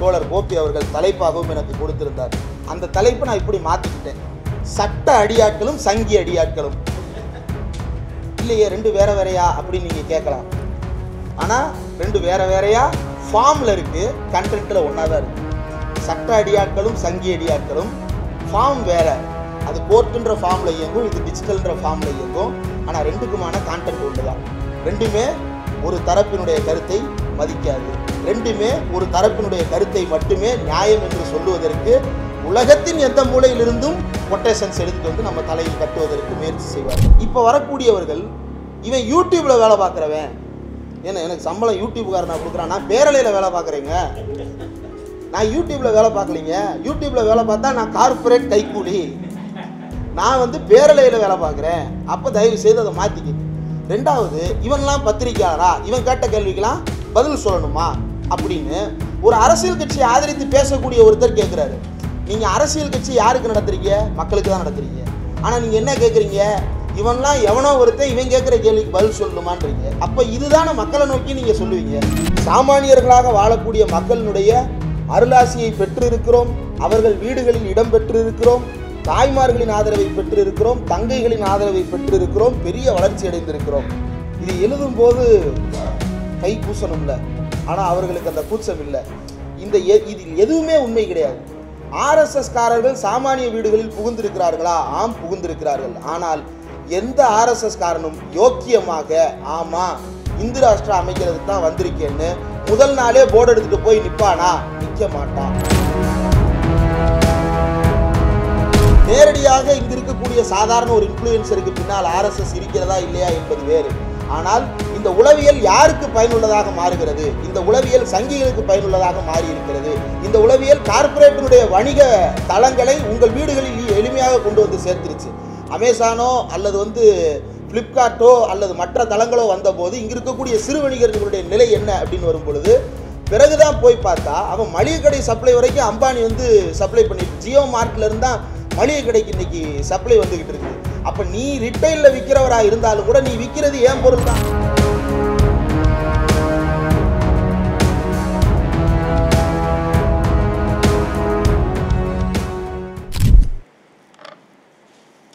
தோழர் கோபி அவர்கள் தலைப்பாகவும் எனக்கு கொடுத்திருந்தார். அந்த தலைப்பை நான் இப்படி மாற்றிக்கிட்டேன், சட்ட அடியாட்களும் சங்கி அடியாட்களும். இல்லையே, ரெண்டு வேற வேறையா அப்படின்னு நீங்கள் கேட்கலாம். ஆனால் ரெண்டு வேற வேறையா ஃபார்மில் இருக்குது, கண்டென்ட்டில் ஒன்றா தான் இருக்குது. சட்ட அடியாட்களும் சங்கி அடியாட்களும் ஃபார்ம் வேற, அது கோர்ட்டுன்ற ஃபார்மில் இயங்கும், இது டிஜிட்டல்ன்ற ஃபார்மில் இயங்கும். ஆனால் ரெண்டுக்குமான கான்டென்ட் ஒன்று தான். ரெண்டுமே ஒரு தரப்பினுடைய கருத்தை மதிக்காது. ரெண்டுமே ஒரு தரப்பினுடைய கருத்தை மட்டுமே நியாயம் என்று சொல்லுவதற்கு உலகத்தின் எந்த மூலையிலிருந்தும் கொட்டேஷன்ஸ் எடுத்துட்டு வந்து நம்ம தலையில் கட்டுவதற்கு முயற்சி செய்வார்கள். இப்போ வரக்கூடியவர்கள், இவன் யூடியூப்பில் வேலை பார்க்குறவன், ஏன்னா எனக்கு சம்பளம் யூடியூப்காரன் கொடுக்குறான், நான் பேரலையில் வேலை பார்க்குறேங்க, நான் யூடியூப்பில் வேலை பார்க்கலிங்க, யூடியூப்பில் வேலை பார்த்தா நான் கார்பரேட் கைக்கூலி, நான் வந்து பேரலையில் வேலை பார்க்குறேன், அப்போ தயவு செய்து அதை மாற்றிக்க. ரெண்டாவது, இவன்லாம் பத்திரிக்கையாளரா, இவன் கேட்ட கேள்விக்கெல்லாம் பதில் சொல்லணுமா அப்படின்னு ஒரு அரசியல் கட்சியை ஆதரித்து பேசக்கூடிய ஒருத்தர் கேட்குறாரு. நீங்கள் அரசியல் கட்சி யாருக்கு நடத்துறீங்க? மக்களுக்கு தான் நடத்துறீங்க. ஆனால் நீங்கள் என்ன கேட்குறீங்க? இவன்லாம் எவனோ ஒருத்தன் இவன் கேட்குற கேள்விக்கு பதில் சொல்லணுமான்றீங்க. அப்போ இதுதானே மக்களை நோக்கி நீங்கள் சொல்லுவீங்க. சாமானியர்களாக வாழக்கூடிய மக்களினுடைய அருளாசியை பெற்றிருக்கிறோம், அவர்கள் வீடுகளில் இடம் பெற்றிருக்கிறோம், தாய்மார்களின் ஆதரவை பெற்றிருக்கிறோம், தங்கைகளின் ஆதரவை பெற்றிருக்கிறோம், பெரிய வளர்ச்சி அடைந்திருக்கிறோம். இது எழுதும் போது கை கூசணும்ல, ஆனால் அவர்களுக்கு அந்த கூச்சம் இல்லை. இதில் எதுவுமே உண்மை கிடையாது. ஆர்எஸ்எஸ் காரர்கள் சாமானிய வீடுகளில் புகுந்திருக்கிறார்களா? ஆம், புகுந்திருக்கிறார்கள். ஆனால் எந்த ஆர்எஸ்எஸ் காரனும் யோக்கியமாக ஆமா இந்து ராஷ்டிரம் அமைக்கிறதுக்கு தான் வந்திருக்கேன்னு முதல் நாளே போர்டு எடுத்துட்டு போய் நிற்பானா? நிற்க மாட்டான். நேரடியாக இங்கு இருக்கக்கூடிய சாதாரண ஒரு இன்ஃப்ளூயன்சருக்கு பின்னால் ஆர்எஸ்எஸ் இருக்கிறதா இல்லையா என்பது வேறு. ஆனால் இந்த உளவியல் யாருக்கு பயனுள்ளதாக மாறுகிறது? இந்த உளவியல் சங்கிகளுக்கு பயனுள்ளதாக மாறி இருக்கிறது. இந்த உளவியல் கார்ப்பரேட்டினுடைய வணிக தளங்களை உங்கள் வீடுகளில் எளிமையாக கொண்டு வந்து சேர்த்துருச்சு. அமேசானோ அல்லது வந்து ஃப்ளிப்கார்ட்டோ அல்லது மற்ற தளங்களோ வந்தபோது இங்கே இருக்கக்கூடிய சிறு வணிகர்களுடைய நிலை என்ன அப்படின்னு வரும் பொழுது பிறகுதான் போய் பார்த்தா அவன் மளிகை கடை சப்ளை வரைக்கும் அம்பானி வந்து சப்ளை பண்ணிட்டு, ஜியோ மார்ட்ல இருந்தா மளிகை கடைக்கு இன்னைக்கு சப்ளை வந்துகிட்டு இருக்கு. அப்ப நீ ரிட்டைல்ல விற்கிறவரா இருந்தாலும் கூட நீ விற்கிறது ஏன் பொருள் தான்.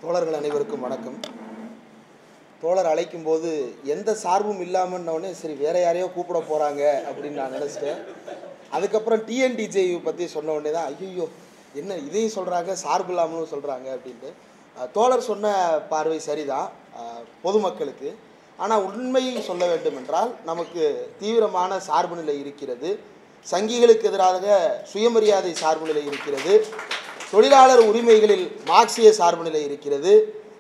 தோழர்கள் அனைவருக்கும் வணக்கம். தோழர் அழைக்கும் போது எந்த சார்பும் இல்லாமன்னொடனே சரி வேற யாரையோ கூப்பிட போறாங்க அப்படின்னு நான் நினைச்சிட்டேன். அதுக்கப்புறம் டிஎன்டிஜேயு பற்றி சொன்ன உடனே தான் ஐயோ என்ன இதையும் சொல்கிறாங்க, சார்பு இல்லாமலும் சொல்கிறாங்க அப்படின்ட்டு. தோழர் சொன்ன பார்வை சரிதான் பொதுமக்களுக்கு. ஆனால் உண்மையை சொல்ல வேண்டும் என்றால் நமக்கு தீவிரமான சார்பு நிலை இருக்கிறது. சங்கிகளுக்கு எதிராக சுயமரியாதை சார்பு நிலை இருக்கிறது. தொழிலாளர் உரிமைகளில் மார்க்சிய சார்பு நிலை இருக்கிறது.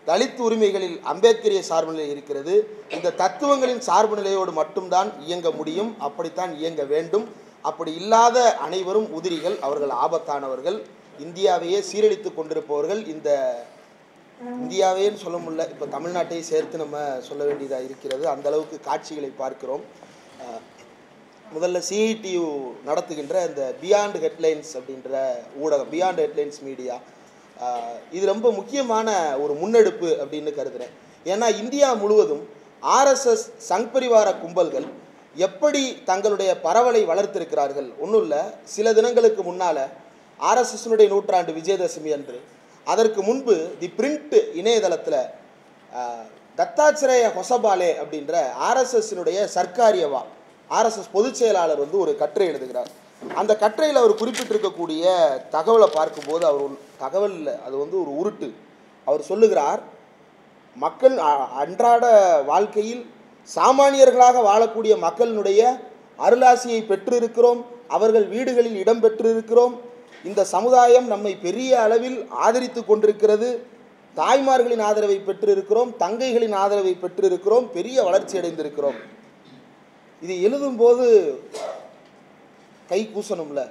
தலித் உரிமைகளில் அம்பேத்கரிய சார்பு நிலை இருக்கிறது. இந்த தத்துவங்களின் சார்பு நிலையோடு மட்டும்தான் இயங்க முடியும். அப்படித்தான் இயங்க வேண்டும். அப்படி இல்லாத அனைவரும் உதிரிகள், அவர்கள் ஆபத்தானவர்கள், இந்தியாவையே சீரழித்து கொண்டிருப்பவர்கள். இந்த இந்தியாவேன்னு சொல்ல முடியல, இப்போ தமிழ்நாட்டையும் சேர்த்து நம்ம சொல்ல வேண்டியதாக இருக்கிறது. அந்த அளவுக்கு காட்சிகளை பார்க்கிறோம். முதல்ல சிஐடியு நடத்துகின்ற இந்த பியாண்ட் ஹெட்லைன்ஸ் அப்படின்ற ஊடகம், பியாண்ட் ஹெட்லைன்ஸ் மீடியா, இது ரொம்ப முக்கியமான ஒரு முன்னெடுப்பு அப்படின்னு கருதுகிறேன். ஏன்னா இந்தியா முழுவதும் ஆர்எஸ்எஸ் சங் பரிவார கும்பல்கள் எப்படி தங்களுடைய பரவலை வளர்த்திருக்கிறார்கள். ஒன்றும் இல்லை, சில தினங்களுக்கு முன்னால் ஆர்எஸ்எஸ்னுடைய நூற்றாண்டு விஜயதசமி அன்று, அதற்கு முன்பு தி பிரிண்ட் இணையதளத்தில் தத்தாச்சிரேய ஹொசபாலே அப்படின்ற ஆர்எஸ்எஸ்னுடைய சர்க்காரியவா ஆர்எஸ்எஸ் பொதுச் செயலாளர் வந்து ஒரு கட்டுரை எழுதுகிறார். அந்த கட்டுரையில் அவர் குறிப்பிட்டிருக்கக்கூடிய தகவலை பார்க்கும்போது அவர் தகவல் அது வந்து ஒரு உருட்டு. அவர் சொல்லுகிறார், மக்கள் அன்றாட வாழ்க்கையில் சாமானியர்களாக வாழக்கூடிய மக்களினுடைய அருளாசியை பெற்றிருக்கிறோம், அவர்கள் வீடுகளில் இடம் பெற்றிருக்கிறோம், இந்த சமுதாயம் நம்மை பெரிய அளவில் ஆதரித்து கொண்டிருக்கிறது, தாய்மார்களின் ஆதரவை பெற்றிருக்கிறோம், தங்கைகளின் ஆதரவை பெற்றிருக்கிறோம், பெரிய வளர்ச்சி அடைந்திருக்கிறோம். இது எழுதும்போது கை கூசணும்ல,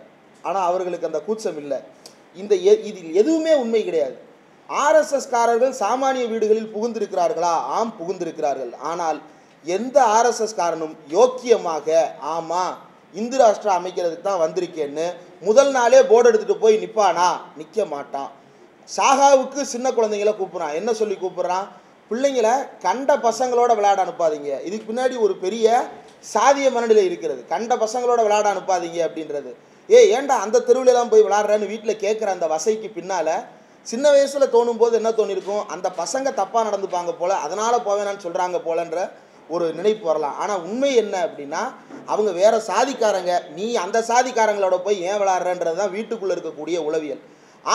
ஆனால் அவர்களுக்கு அந்த கூச்சம் இல்லை. இதில் எதுவுமே உண்மை கிடையாது. ஆர்எஸ்எஸ் காரர்கள் சாமானிய வீடுகளில் புகுந்திருக்கிறார்களா? ஆம், புகுந்திருக்கிறார்கள். ஆனால் எந்த ஆர்எஸ்எஸ் காரனும் யோக்கியமாக ஆமா இந்து ராஷ்டிரம் அமைக்கிறதுக்கு தான் வந்திருக்கேன்னு முதல் நாளே போர்டு எடுத்துகிட்டு போய் நிற்பானா? நிற்க மாட்டான். சாகாவுக்கு சின்ன குழந்தைங்கள கூப்பிட்றான். என்ன சொல்லி கூப்பிட்றான்? பிள்ளைங்களை கண்ட பசங்களோட விளையாட அனுப்பாதீங்க. இதுக்கு பின்னாடி ஒரு பெரிய சாதிய மனநிலை இருக்கிறது. கண்ட பசங்களோட விளையாட அனுப்பாதீங்க அப்படின்றது. ஏன்டா அந்த தெருவிலலாம் போய் விளாட்றேன்னு வீட்டில் கேட்குற அந்த வசைக்கு பின்னால் சின்ன வயசில் தோணும் போது என்ன தோணிருக்கும், அந்த பசங்க தப்பாக நடந்துப்பாங்க போல், அதனால் போவேனான்னு சொல்கிறாங்க போலன்ற ஒரு நினைப்பு வரலாம். ஆனால் உண்மை என்ன அப்படின்னா, அவங்க வேறு சாதிக்காரங்க, நீ அந்த சாதிக்காரங்களோட போய் ஏன் விளாட்றன்றது தான் வீட்டுக்குள்ளே இருக்கக்கூடிய உளவியல்.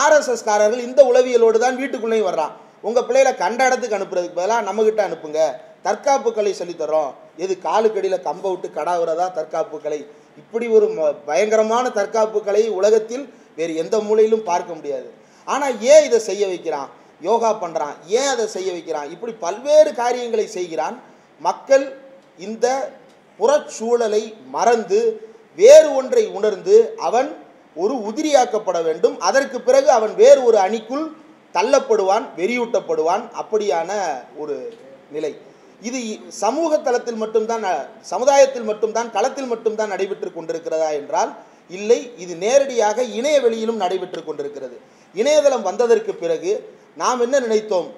ஆர்எஸ்எஸ்காரர்கள் இந்த உளவியலோடு தான் வீட்டுக்குள்ளேயும் வர்றான். உங்கள் பிள்ளைகளை கண்ட இடத்துக்கு அனுப்புறதுக்கு பதிலாக நம்மக்கிட்ட அனுப்புங்க, தற்காப்பு கலை சொல்லித்தரோம். எது காலுக்கடியில் கம்பை விட்டு கடாவுறதா தற்காப்பு கலை? இப்படி ஒரு பயங்கரமான தற்காப்பு கலை உலகத்தில் வேறு எந்த மூலையிலும் பார்க்க முடியாது. ஆனால் ஏன் இதை செய்ய வைக்கிறான்? யோகா பண்ணுறான், ஏன் அதை செய்ய வைக்கிறான்? இப்படி பல்வேறு காரியங்களை செய்கிறான். மக்கள் இந்த புறச்சூழலை மறந்து வேறு ஒன்றை உணர்ந்து அவன் ஒரு உதிரியாக்கப்பட வேண்டும். அதற்கு பிறகு அவன் வேறு ஒரு அணிக்குள் தள்ளப்படுவான், வெறியூட்டப்படுவான். அப்படியான ஒரு நிலை இது சமூக தளத்தில் மட்டும்தான், சமுதாயத்தில் மட்டும்தான், களத்தில் மட்டும்தான் நடைபெற்று கொண்டிருக்கிறதா என்றால் இல்லை. இது நேரடியாக இணையவெளியிலும் நடைபெற்று கொண்டிருக்கிறது. இணையதளம் வந்ததற்கு பிறகு நாம் என்ன நினைத்தோம்,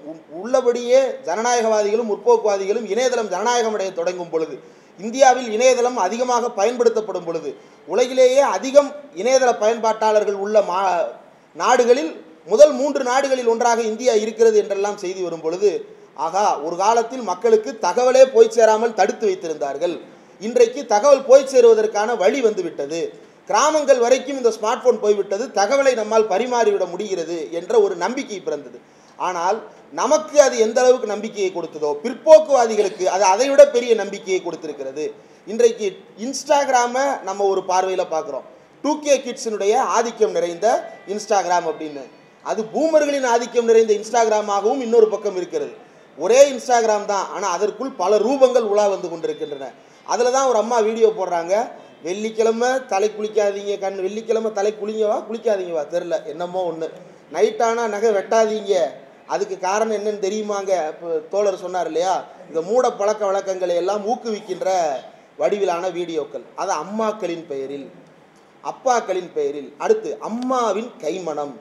உள்ளபடியே ஜனநாயகவாதிகளும் முற்போக்குவாதிகளும் இணையதளம் ஜனநாயகம் அடைய தொடங்கும் பொழுது, இந்தியாவில் இணையதளம் அதிகமாக பயன்படுத்தப்படும் பொழுது, உலகிலேயே அதிகம் இணையதள பயன்பாட்டாளர்கள் உள்ள நாடுகளில் முதல் 3 நாடுகளில் ஒன்றாக இந்தியா இருக்கிறது என்றெல்லாம் செய்தி வரும் பொழுது, ஆகா, ஒரு காலத்தில் மக்களுக்கு தகவலே போய் சேராமல் தடுத்து வைத்திருந்தார்கள், இன்றைக்கு தகவல் போய் சேருவதற்கான வழி வந்துவிட்டது, கிராமங்கள் வரைக்கும் இந்த ஸ்மார்ட் போன் போய்விட்டது, தகவலை நம்மால் பரிமாறிவிட முடிகிறது என்ற ஒரு நம்பிக்கை பிறந்தது. ஆனால் நமக்கு அது எந்த அளவுக்கு நம்பிக்கையை கொடுத்ததோ, பிற்போக்குவாதிகளுக்கு அது அதைவிட பெரிய நம்பிக்கையை கொடுத்திருக்கிறது. இன்றைக்கு இன்ஸ்டாகிராமை நம்ம ஒரு பார்வையில் பார்க்குறோம். 2K கிட்ஸினுடைய ஆதிக்கம் நிறைந்த இன்ஸ்டாகிராம் அப்படின்னு, அது பூமர்களின் ஆதிக்கம் நிறைந்த இன்ஸ்டாகிராமாகவும் இன்னொரு பக்கம் இருக்கிறது. ஒரே இன்ஸ்டாகிராம் தான், ஆனால் அதற்குள் பல ரூபங்கள் உலா வந்து கொண்டிருக்கின்றன. அதில் தான் ஒரு அம்மா வீடியோ போடுறாங்க, வெள்ளிக்கிழமை தலை குளிக்காதீங்க, வெள்ளிக்கிழமை தலை குளிக்காதீங்கவா தெரில, என்னமோ ஒன்று, நைட்டானால் நகை வெட்டாதீங்க, அதுக்கு காரணம் என்னன்னு தெரியுமாங்க. இப்போ தோழர் சொன்னார் இல்லையா, இந்த மூட பழக்க வழக்கங்களை எல்லாம் ஊக்குவிக்கின்ற வடிவிலான வீடியோக்கள். அது அம்மாக்களின் பெயரில், அப்பாக்களின் பெயரில். அடுத்து அம்மாவின் கைமணம்.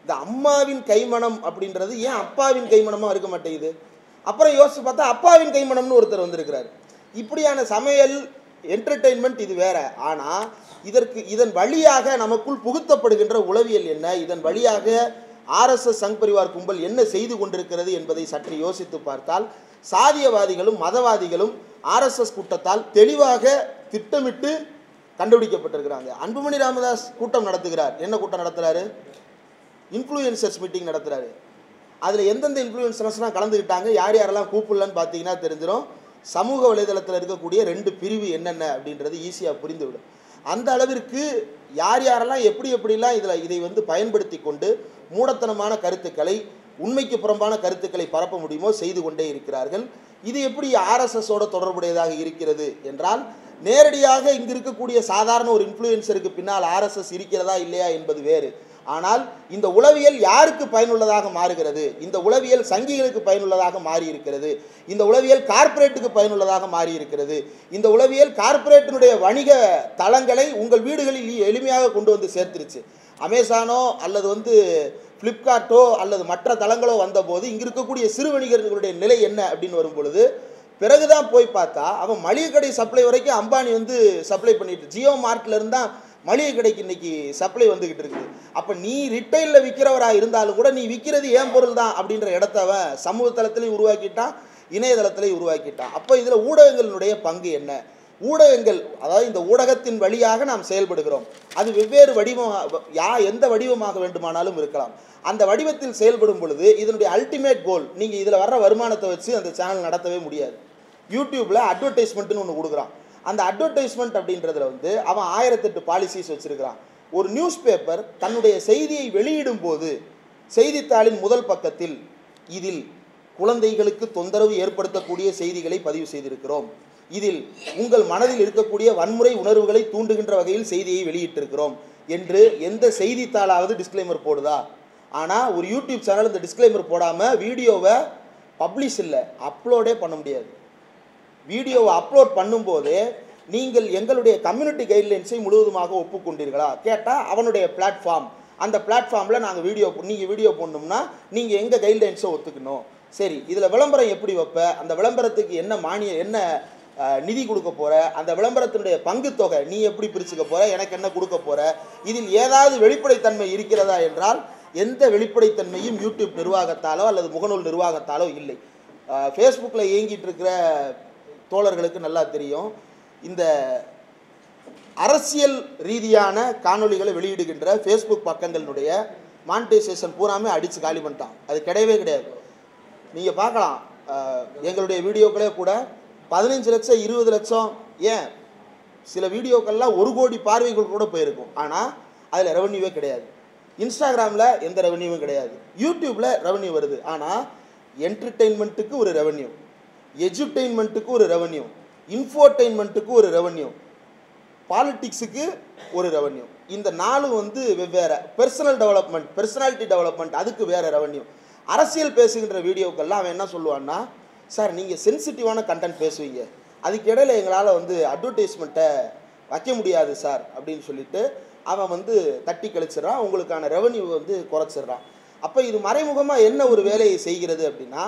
இந்த அம்மாவின் கைமணம் அப்படின்றது ஏன் அப்பாவின் கைமணமாக இருக்க மாட்டேங்குது? அப்புறம் யோசிச்சு பார்த்தா அப்பாவின் கைமணம்னு ஒருத்தர் வந்திருக்கிறார். இப்படியான சமையல் என்டர்டெயின்மெண்ட் இது வேற. ஆனால் இதன் வழியாக நமக்குள் புகுத்தப்படுகின்ற உளவியல் என்ன, இதன் வழியாக ஆர்எஸ்எஸ் சங் பரிவார் கும்பல் என்ன செய்து கொண்டிருக்கிறது என்பதை சற்று யோசித்து பார்த்தால், சாதியவாதிகளும் மதவாதிகளும் ஆர்எஸ்எஸ் கூட்டத்தால் தெளிவாக திட்டமிட்டு கண்டுபிடிக்கப்பட்டிருக்கிறாங்க. அன்புமணி ராமதாஸ் கூட்டம் நடத்துகிறார். என்ன கூட்டம் நடத்துகிறாரு? Influencers meeting நடத்துகிறாரு. அதில் எந்தெந்த இன்ஃப்ளூயன்சர்ஸ்லாம் கலந்துக்கிட்டாங்க, யார் யாரெல்லாம் கூப்பிடலன்னு பார்த்தீங்கன்னா தெரிஞ்சிடும். சமூக வலைதளத்தில் இருக்கக்கூடிய 2 பிரிவு என்னென்ன அப்படின்றது ஈஸியாக புரிந்துவிடும். அந்த அளவிற்கு யார் யாரெல்லாம் எப்படிலாம் இதை பயன்படுத்தி கொண்டு மூடத்தனமான கருத்துக்களை, உண்மைக்கு புறம்பான கருத்துக்களை பரப்ப முடியுமோ செய்து கொண்டே இருக்கிறார்கள். இது எப்படி ஆர்எஸ்எஸோட தொடர்புடையதாக இருக்கிறது என்றால், நேரடியாக இங்கு இருக்கக்கூடிய சாதாரண ஒரு இன்ஃப்ளூயன்சருக்கு பின்னால் ஆர்எஸ்எஸ் இருக்கிறதா இல்லையா என்பது வேறு. ஆனால் இந்த உளவியல் யாருக்கு பயனுள்ளதாக மாறுகிறது? இந்த உளவியல் சங்கிகளுக்கு பயனுள்ளதாக மாறி இருக்கிறது. இந்த உளவியல் கார்ப்பரேட்டுக்கு பயனுள்ளதாக மாறி இருக்கிறது. இந்த உளவியல் கார்ப்பரேட்டினுடைய வணிக தளங்களை உங்கள் வீடுகளில் எளிமையாக கொண்டு வந்து சேர்த்துருச்சு. அமேசானோ அல்லது ஃப்ளிப்கார்ட்டோ அல்லது மற்ற தளங்களோ வந்தபோது இங்கே இருக்கக்கூடிய சிறு வணிகர்களுடைய நிலை என்ன அப்படின்னு வரும் பொழுது, பிறகுதான் போய் பார்த்தா அவன் மளிகை கடை சப்ளை வரைக்கும் அம்பானி சப்ளை பண்ணிட்டு, ஜியோ மார்ட்ல இருந்தால் மளிகை கடைக்கு இன்னைக்கு சப்ளை வந்துக்கிட்டு இருக்குது. அப்போ நீ ரிட்டைலில் விற்கிறவராக இருந்தாலும் கூட நீ விற்கிறது ஏன் பொருள் தான் அப்படின்ற இடத்த அவன் சமூக தளத்திலையும் உருவாக்கிட்டான், இணையதளத்திலையும் உருவாக்கிட்டான். அப்போ இதில் ஊடகங்களுடைய பங்கு என்ன? ஊடகங்கள், அதாவது இந்த ஊடகத்தின் வழியாக நாம் செயல்படுகிறோம். அது வெவ்வேறு எந்த வடிவமாக வேண்டுமானாலும் இருக்கலாம். அந்த வடிவத்தில் செயல்படும் பொழுது இதனுடைய அல்டிமேட் கோல், நீங்கள் இதில் வர்ற வருமானத்தை வச்சு அந்த சேனல் நடத்தவே முடியாது. யூடியூப்பில் அட்வர்டைஸ்மெண்ட்டுன்னு ஒன்று கொடுக்குறான். அந்த அட்வர்டைஸ்மெண்ட் அப்படின்றதுல அவன் 1008 பாலிசிஸ் வச்சிருக்கிறான். ஒரு நியூஸ் பேப்பர் தன்னுடைய செய்தியை வெளியிடும் போது செய்தித்தாளின் முதல் பக்கத்தில் இதில் குழந்தைகளுக்கு தொந்தரவு ஏற்படுத்தக்கூடிய செய்திகளை பதிவு செய்திருக்கிறோம், இதில் உங்கள் மனதில் இருக்கக்கூடிய வன்முறை உணர்வுகளை தூண்டுகின்ற வகையில் செய்தியை வெளியிட்டிருக்கிறோம் என்று எந்த செய்தித்தாளாவது டிஸ்க்ளைமர் போடுதா? ஆனால் ஒரு யூடியூப் சேனல் இந்த டிஸ்க்ளைமர் போடாமல் வீடியோவை பப்ளிஷ் இல்லை, அப்லோடே பண்ண முடியாது. வீடியோவை அப்லோட் பண்ணும்போது நீங்கள் எங்களுடைய கம்யூனிட்டி கைட்லைன்ஸை முழுவதுமாக ஒப்புக்கொண்டீர்களா கேட்டால் அவனுடைய பிளாட்ஃபார்ம், அந்த பிளாட்ஃபார்மில் நீங்கள் வீடியோ போடணும்னா நீங்கள் எங்கள் கைட்லைன்ஸை ஒத்துக்கணும். சரி, இதில் விளம்பரம் எப்படி வைப்ப, அந்த விளம்பரத்துக்கு என்ன நிதி கொடுக்க போகிற, அந்த விளம்பரத்தினுடைய பங்கு தொகை நீ எப்படி பிரிச்சுக்க போகிற, எனக்கு என்ன கொடுக்க போகிற, இதில் ஏதாவது வெளிப்படைத்தன்மை இருக்கிறதா என்றால் எந்த வெளிப்படைத்தன்மையும் யூடியூப் நிர்வாகத்தாலோ அல்லது முகநூல் நிர்வாகத்தாலோ இல்லை. ஃபேஸ்புக்கில் இயங்கிட்டு இருக்கிற தோழர்களுக்கு நல்லா தெரியும், இந்த அரசியல் ரீதியான காணொளிகளை வெளியிடுகின்ற ஃபேஸ்புக் பக்கங்களினுடைய மானிட்டைசேஷன் பூராமே அடித்து காலி பண்ணிட்டான். அது கிடையவே கிடையாது. நீங்கள் பார்க்கலாம், எங்களுடைய வீடியோக்களே கூட 15 லட்சம் 20 லட்சம், ஏன் சில வீடியோக்கள்லாம் 1 கோடி பார்வைகள் கூட போயிருக்கும். ஆனால் அதில் ரெவன்யூவே கிடையாது. இன்ஸ்டாகிராமில் எந்த ரெவன்யூவும் கிடையாது. யூடியூப்பில் ரெவன்யூ வருது. ஆனால் என்டர்டெயின்மெண்ட்டுக்கு ஒரு ரெவன்யூ, எஜுடெயின்மெண்ட்டுக்கு ஒரு ரெவன்யூ, இன்ஃபோடெயின்மெண்ட்டுக்கு ஒரு ரெவன்யூ, பாலிட்டிக்ஸுக்கு ஒரு ரெவன்யூ. இந்த 4 வெவ்வேறு. பர்சனல் டெவலப்மெண்ட், பர்சனாலிட்டி டெவலப்மெண்ட், அதுக்கு வேறு ரெவன்யூ. அரசியல் பேசுகின்ற வீடியோக்கள்லாம் அவன் என்ன சொல்லுவான்னா, சார் நீங்கள் சென்சிட்டிவான கண்டென்ட் பேசுவீங்க, அதுக்கு இடையில் எங்களால் அட்வர்டைஸ்மெண்ட்டை வைக்க முடியாது சார் அப்படின்னு சொல்லிட்டு அவன் தட்டி கழிச்சிடறான். உங்களுக்கான ரெவன்யூ குறைச்சிட்றான். அப்போ இது மறைமுகமாக என்ன ஒரு வேலையை செய்கிறது அப்படின்னா,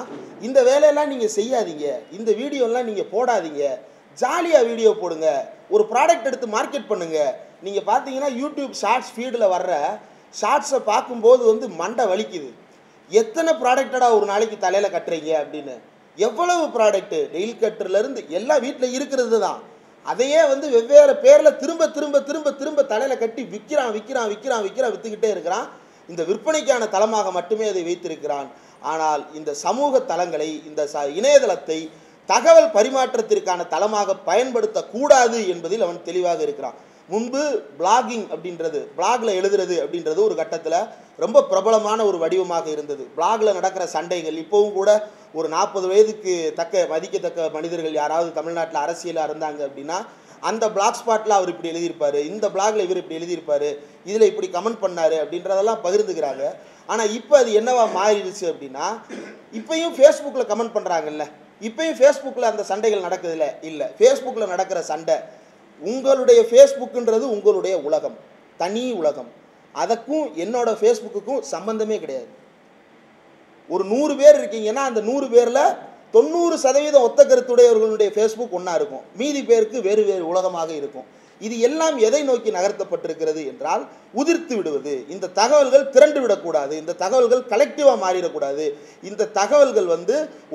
இந்த வேலையெல்லாம் நீங்கள் செய்யாதீங்க, இந்த வீடியோலாம் நீங்கள் போடாதீங்க, ஜாலியாக வீடியோ போடுங்க, ஒரு ப்ராடக்ட் எடுத்து மார்க்கெட் பண்ணுங்கள். நீங்கள் பார்த்தீங்கன்னா யூடியூப் ஷார்ட்ஸ் ஃபீடில் வர்ற ஷார்ட்ஸை பார்க்கும்போது மண்டை வலிக்குது. எத்தனை ப்ராடக்டடாக ஒரு நாளைக்கு தலையில் கட்டுறீங்க அப்படின்னு. எவ்வளவு ப்ராடக்ட்டு, நெயில் கட்டர்லேருந்து எல்லாம் வீட்டில் இருக்கிறது தான். அதையே வெவ்வேறு பேரில் திரும்ப திரும்ப திரும்ப திரும்ப தலையில் கட்டி விற்றுக்கிட்டே இருக்கிறான். இந்த விற்பனைக்கான தளமாக மட்டுமே அதை வைத்திருக்கிறான். ஆனால் இந்த சமூக தளங்களை, இந்த இணையதளத்தை தகவல் பரிமாற்றத்திற்கான தளமாக பயன்படுத்தக்கூடாது என்பதில் அவன் தெளிவாக இருக்கிறான். முன்பு பிளாகிங் அப்படின்றது, பிளாகில் எழுதுறது அப்படின்றது ஒரு கட்டத்தில் ரொம்ப பிரபலமான ஒரு வடிவமாக இருந்தது. பிளாகில் நடக்கிற சண்டைகள் இப்போவும் கூட ஒரு 40 வயதுக்கு மதிக்கத்தக்க மனிதர்கள் யாராவது தமிழ்நாட்டில் அரசியலாக இருந்தாங்க அப்படின்னா, அந்த பிளாக் ஸ்பாட்டில் அவர் இப்படி எழுதியிருப்பார், இந்த பிளாகில் இவர் இப்படி எழுதியிருப்பார், இதில் இப்படி கமெண்ட் பண்ணார் அப்படின்றதெல்லாம் பகிர்ந்துக்கிறாங்க. ஆனால் இப்போ அது என்னவா மாறிடுச்சு அப்படின்னா, இப்போயும் ஃபேஸ்புக்கில் கமெண்ட் பண்ணுறாங்கல்ல, இப்போயும் ஃபேஸ்புக்கில் அந்த சண்டைகள் நடக்குதுல்ல, இல்லை, ஃபேஸ்புக்கில் நடக்கிற சண்டை, உங்களுடைய ஃபேஸ்புக்குன்றது உங்களுடைய உலகம், தனி உலகம். அதுக்கும் என்னோட ஃபேஸ்புக்குக்கும் சம்பந்தமே கிடையாது. ஒரு 100 பேர் இருக்கீங்கன்னா அந்த 100 பேரில் 90% ஒத்த கருத்துடையவர்களுடைய ஃபேஸ்புக் ஒன்றா இருக்கும், மீதி பேருக்கு வேறு வேறு உலகமாக இருக்கும். இது எல்லாம் எதை நோக்கி நகர்த்தப்பட்டிருக்கிறது என்றால், உதிர்த்து விடுவது. இந்த தகவல்கள் திரண்டு விடக்கூடாது, இந்த தகவல்கள் கலெக்டிவாக மாறிடக்கூடாது, இந்த தகவல்கள்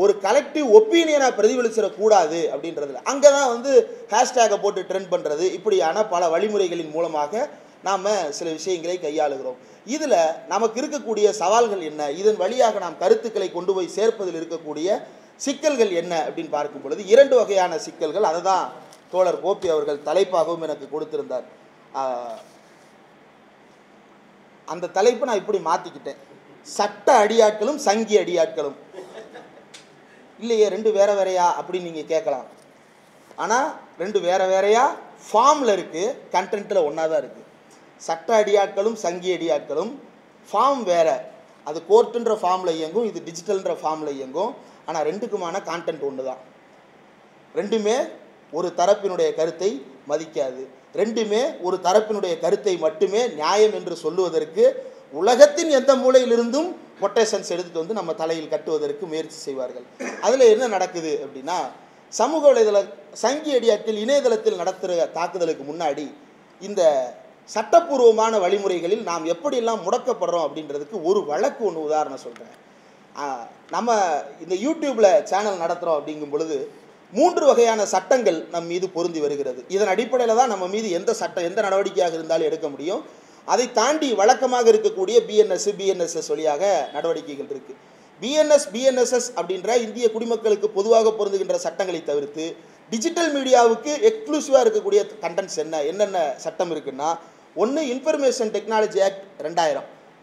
ஒரு கலெக்டிவ் ஒப்பீனியனாக பிரதிபலிச்சிடக்கூடாது அப்படின்றதுல அங்கே தான் ஹேஷ்டேகை போட்டு ட்ரெண்ட் பண்ணுறது, இப்படியான பல வழிமுறைகளின் மூலமாக நாம் சில விஷயங்களை கையாளுகிறோம். இதில் நமக்கு இருக்கக்கூடிய சவால்கள் என்ன, இதன் வழியாக நாம் கருத்துக்களை கொண்டு போய் சேர்ப்பதில் இருக்கக்கூடிய சிக்கல்கள் என்ன அப்படின்னு பார்க்கும் பொழுது 2 வகையான சிக்கல்கள். அதை தான் தோழர் கோபி அவர்கள் தலைப்பாகவும் எனக்கு கொடுத்திருந்தார். அந்த தலைப்பு நான் இப்படி மாற்றிக்கிட்டேன், சட்ட அடியாட்களும் சங்கி அடியாட்களும். இல்லையே 2 வேற வேறையா அப்படின்னு நீங்கள் கேட்கலாம். ஆனால் 2 வேற வேறையா ஃபார்மில் இருக்குது, கண்டென்ட்டில் ஒன்றா தான் இருக்குது. சட்ட அடியாட்களும் சங்கி அடியாட்களும் ஃபார்ம் வேறு, அது கோர்ட்டுன்ற ஃபார்மில் இயங்கும், இது டிஜிட்டல்ன்ற ஃபார்மில் இயங்கும். ஆனால் 2க்குமான கான்டென்ட் ஒன்று தான். 2மே ஒரு தரப்பினுடைய கருத்தை மதிக்காது, 2மே ஒரு தரப்பினுடைய கருத்தை மட்டுமே நியாயம் என்று சொல்லுவதற்கு உலகத்தின் எந்த மூலையிலிருந்தும் கொட்டேஷன்ஸ் எடுத்துகிட்டு நம்ம தலையில் கட்டுவதற்கு முயற்சி செய்வார்கள். அதில் என்ன நடக்குது அப்படின்னா, சமூக வலைதள சங்கி அடியாட்கள் இணையதளத்தில் நடத்துகிற தாக்குதலுக்கு முன்னாடி இந்த சட்டப்பூர்வமான வழிமுறைகளில் நாம் எப்படியெல்லாம் முடக்கப்படுறோம் அப்படின்றதுக்கு ஒரு வழக்கு ஒன்று உதாரணம் சொல்கிறேன். நம்ம இந்த யூடியூப்பில் சேனல் நடத்துகிறோம் அப்படிங்கும் பொழுது 3 வகையான சட்டங்கள் நம் மீது பொருந்தி வருகிறது. இதன் அடிப்படையில் தான் நம்ம மீது எந்த நடவடிக்கையாக இருந்தாலும் எடுக்க முடியும். அதை தாண்டி வழக்கமாக இருக்கக்கூடிய பிஎன்எஸ் வழியாக நடவடிக்கைகள் இருக்குது. பிஎன்எஸ்எஸ் அப்படின்ற இந்திய குடிமக்களுக்கு பொதுவாக பொருந்துகின்ற சட்டங்களை தவிர்த்து டிஜிட்டல் மீடியாவுக்கு எக்ஸ்க்ளூசிவாக இருக்கக்கூடிய கண்டென்ட்ஸ் என்னென்ன சட்டம் இருக்குன்னா, ஒன்று இன்ஃபர்மேஷன் டெக்னாலஜி ஆக்ட்